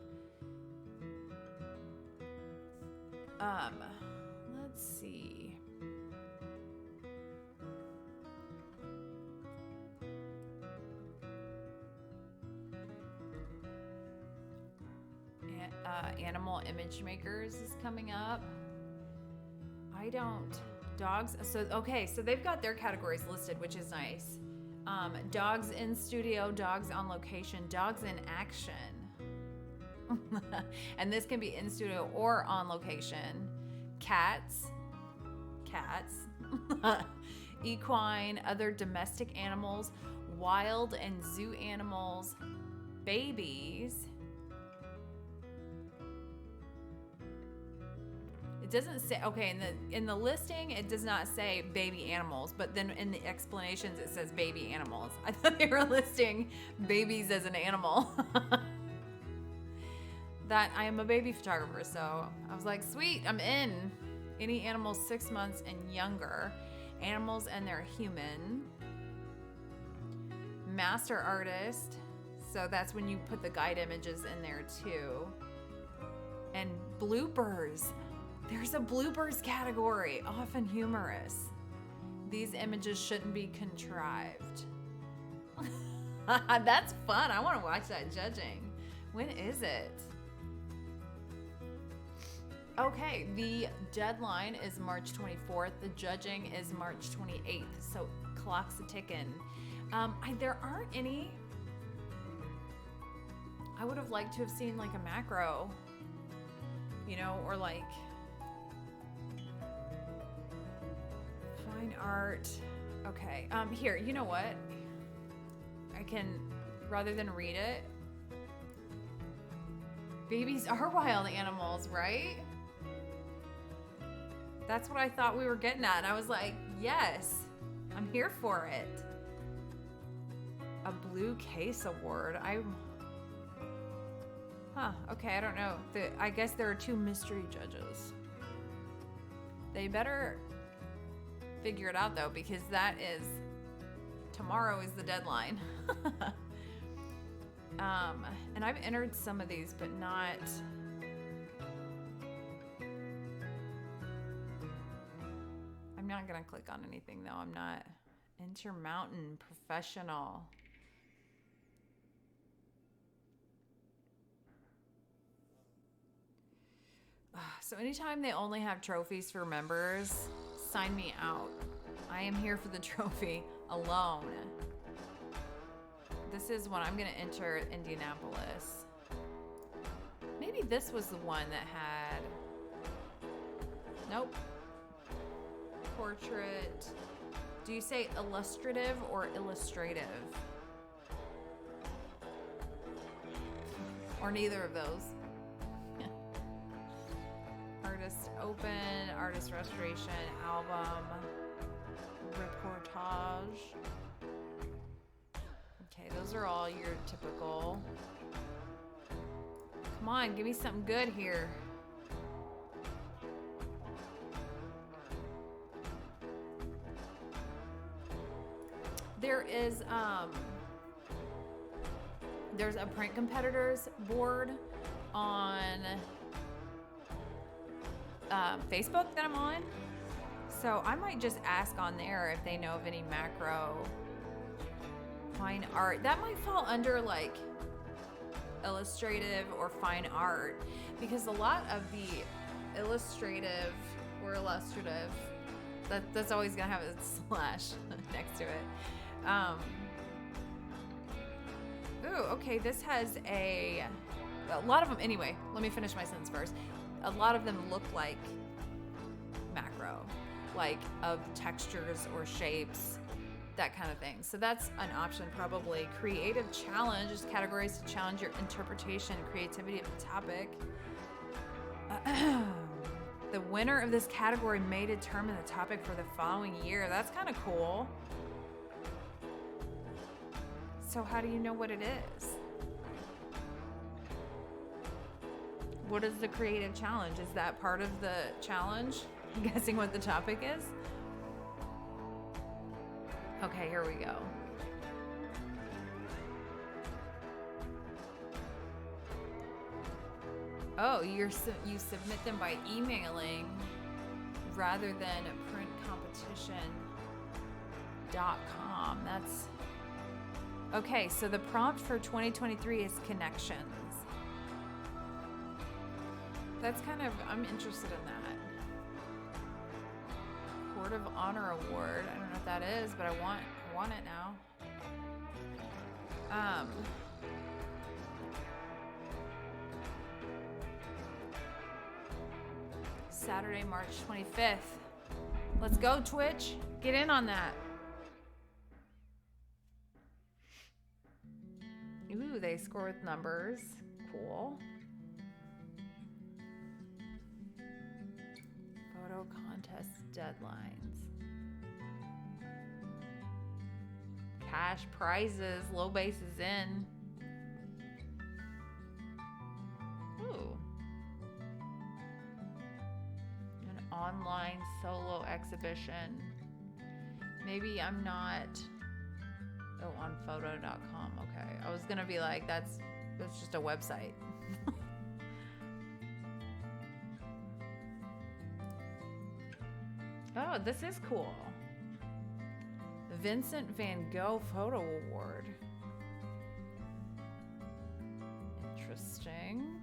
Let's see. Animal Image Makers is coming up. Dogs. So they've got their categories listed, which is nice. Dogs in studio, dogs on location, dogs in action. And this can be in studio or on location. Cats, equine, other domestic animals, wild and zoo animals, babies. It doesn't say, okay, in the listing, it does not say baby animals, but then in the explanations, it says baby animals. I thought they were listing babies as an animal. That I am a baby photographer, so I was like, sweet, I'm in. Any animals 6 months and younger. Animals and they're human. Master artist. So that's when you put the guide images in there too. And bloopers. There's a bloopers category, often humorous. These images shouldn't be contrived. That's fun. I want to watch that judging. When is it? Okay, the deadline is March 24th. The judging is March 28th. So clock's a ticking. There aren't any. I would have liked to have seen like a macro, or like fine art. Okay, here, you know what? I can, rather than read it, babies are wild animals, right? That's what I thought we were getting at. And I was like, yes, I'm here for it. A Blue Case Award. Okay, I don't know. I guess there are 2 mystery judges. They better figure it out though, because tomorrow is the deadline. And I've entered some of these, but not. I'm not gonna click on anything though. I'm not. Intermountain Professional. So anytime they only have trophies for members, sign me out. I am here for the trophy alone. This is one I'm gonna enter Indianapolis. Maybe this was the one that had, nope. Portrait. Do you say illustrative or illustrative? Or neither of those? Artist open, artist restoration, album, reportage. Okay, those are all your typical. Come on, give me something good here. There is there's a print competitors board on Facebook that I'm on, so I might just ask on there if they know of any macro fine art. That might fall under like illustrative or fine art, because a lot of the illustrative or illustrative, that's always gonna have a slash next to it. Ooh, okay, this has a lot of them, anyway, let me finish my sentence first. A lot of them look like macro, like of textures or shapes, that kind of thing. So that's an option probably. Creative challenge is categories to challenge your interpretation and creativity of the topic. The winner of this category may determine the topic for the following year. That's kind of cool. So how do you know what it is? What is the creative challenge? Is that part of the challenge? I'm guessing what the topic is? Okay, here we go. Oh, you submit them by emailing rather than printcompetition.com. That's okay. So the prompt for 2023 is connections. That's kind of, I'm interested in that. Court of Honor Award. I don't know what that is, but I want it now. Saturday, March 25th. Let's go, Twitch. Get in on that. Ooh, they score with numbers. Cool. Photo contest deadlines. Cash prizes. Low base is in. Ooh. An online solo exhibition. Maybe I'm not. Oh, on photo.com. Okay. I was going to be like, that's just a website. Oh, this is cool. Vincent van Gogh Photo Award. Interesting.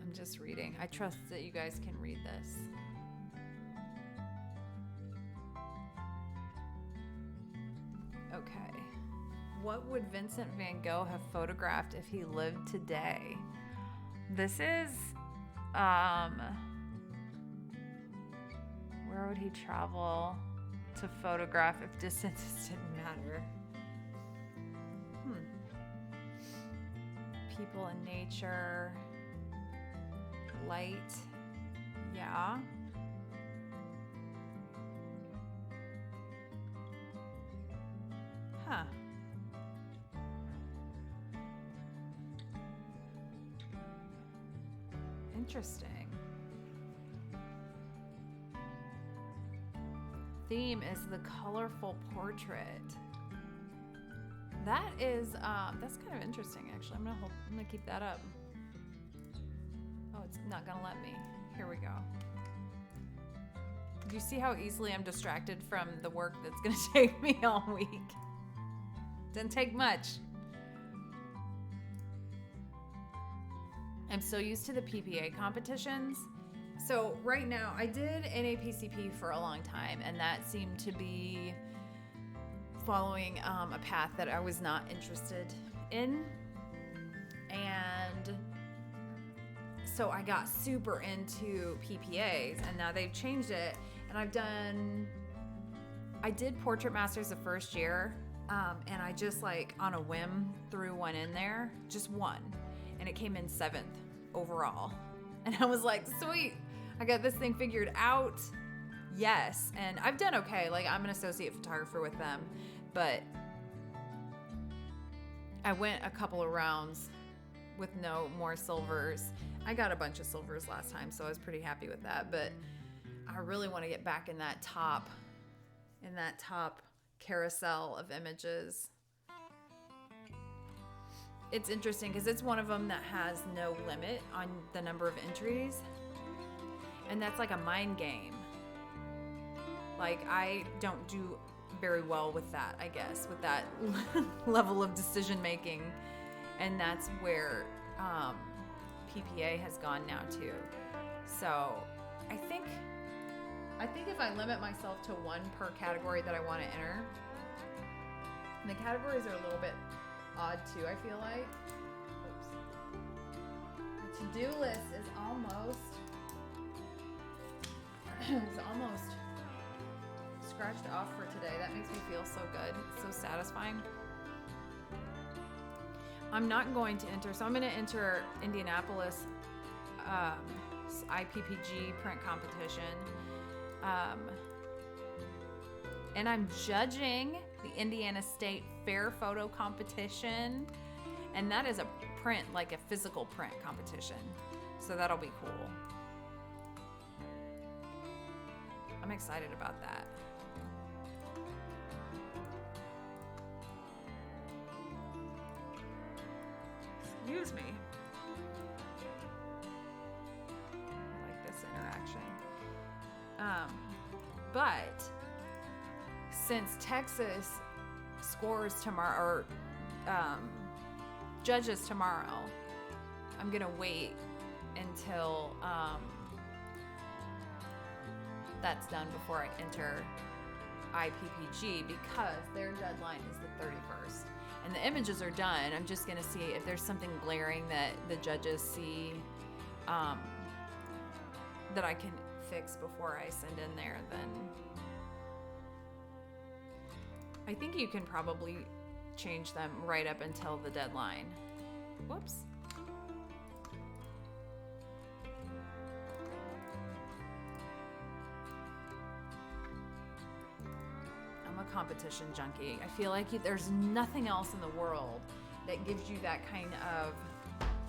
I'm just reading. I trust that you guys can read this. Okay. What would Vincent van Gogh have photographed if he lived today? This is, where would he travel to photograph if distances didn't matter? People in nature, light, yeah. Huh. Interesting. Theme is the colorful portrait. That is, that's kind of interesting, actually. I'm gonna keep that up. Oh, it's not gonna let me. Here we go. Do you see how easily I'm distracted from the work that's gonna take me all week? Didn't take much. I'm so used to the PPA competitions. So right now, I did NAPCP for a long time, and that seemed to be following a path that I was not interested in. And so I got super into PPAs, and now they've changed it. And I did Portrait Masters the first year, and I just like on a whim threw one in there, just one. And it came in 7th overall. And I was like, sweet, I got this thing figured out. Yes. And I've done okay. Like, I'm an associate photographer with them, but I went a couple of rounds with no more silvers. I got a bunch of silvers last time, so I was pretty happy with that. But I really want to get back in that top carousel of images. It's interesting because it's one of them that has no limit on the number of entries. And that's like a mind game. Like, I don't do very well with that, I guess, with that level of decision making. And that's where PPA has gone now too. So I think if I limit myself to one per category that I want to enter, and the categories are a little bit odd too, I feel like. Oops. The to-do list is almost scratched off for today. That makes me feel so good. It's so satisfying. I'm not going to enter, so I'm going to enter Indianapolis IPPG print competition. And I'm judging the Indiana State Fair Photo Competition. And that is a print, like a physical print competition. So that'll be cool. I'm excited about that. Excuse me. I like this interaction. But since Texas scores tomorrow, or judges tomorrow, I'm gonna wait until that's done before I enter IPPG, because their deadline is the 31st. And the images are done. I'm just gonna see if there's something glaring that the judges see that I can fix before I send in there. Then I think you can probably change them right up until the deadline. Whoops. I'm a competition junkie. I feel like there's nothing else in the world that gives you that kind of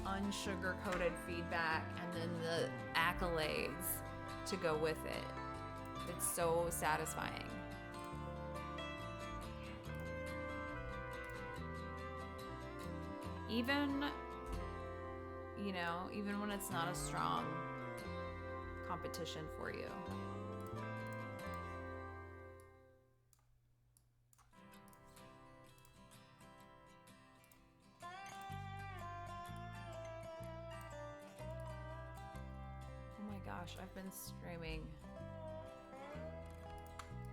unsugar-coated feedback and then the accolades to go with it. It's so satisfying. Even when it's not a strong competition for you. Gosh, I've been streaming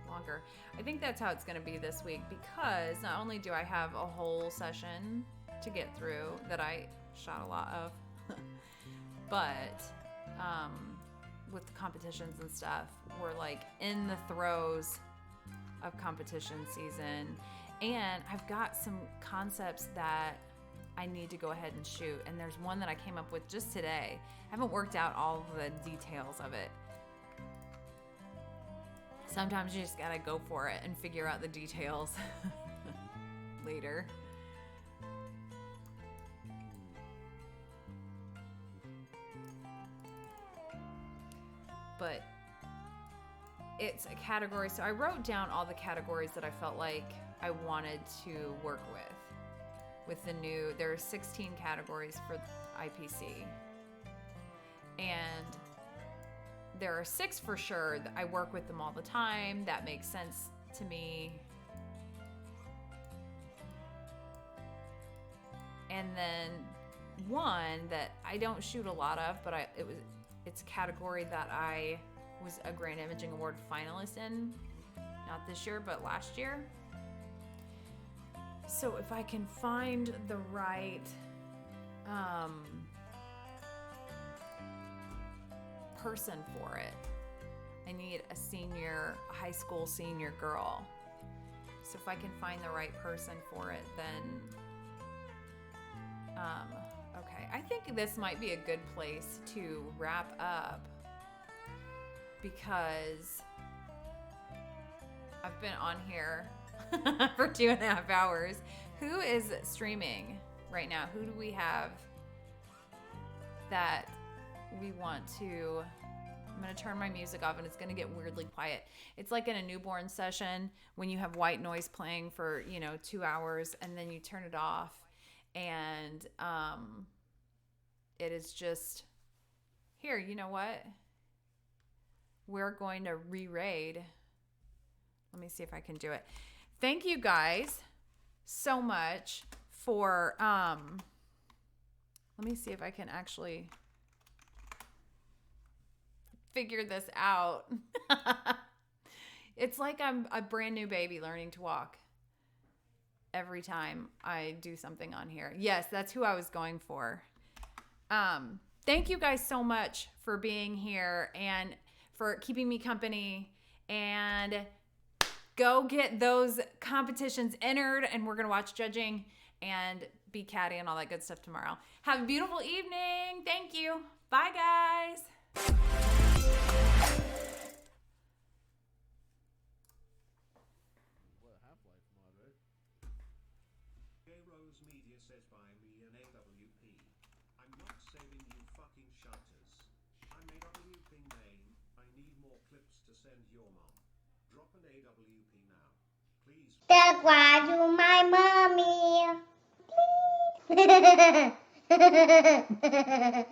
longer. I think that's how it's going to be this week, because not only do I have a whole session to get through that I shot a lot of, but with the competitions and stuff, we're like in the throes of competition season, and I've got some concepts that I need to go ahead and shoot. And there's one that I came up with just today. I haven't worked out all the details of it. Sometimes you just gotta go for it and figure out the details later. But it's a category. So I wrote down all the categories that I felt like I wanted to work with the new, there are 16 categories for IPC. And there are 6 for sure that I work with them all the time. That makes sense to me. And then one that I don't shoot a lot of, but it's a category that I was a Grand Imaging Award finalist in, not this year, but last year. So if I can find the right person for it, I need a high school senior girl. So if I can find the right person for it, then okay. I think this might be a good place to wrap up, because I've been on here for 2.5 hours. Who is streaming right now? Who do we have that we want to? I'm going to turn my music off and it's going to get weirdly quiet. It's like in a newborn session when you have white noise playing for 2 hours and then you turn it off, and it is just here. You know what? We're going to re-raid Let me see if I can do it. Thank you guys so much for, let me see if I can actually figure this out. It's like I'm a brand new baby learning to walk every time I do something on here. Yes, that's who I was going for. Thank you guys so much for being here and for keeping me company, and go get those competitions entered, and we're going to watch judging and be catty and all that good stuff tomorrow. Have a beautiful evening. Thank you. Bye, guys. Rose Media says buy me an AWP. I'm not saving you fucking shouters. I'm AWP main. I need more clips to send your mom. Drop an AWP now. Please. That's why you my mommy. Please.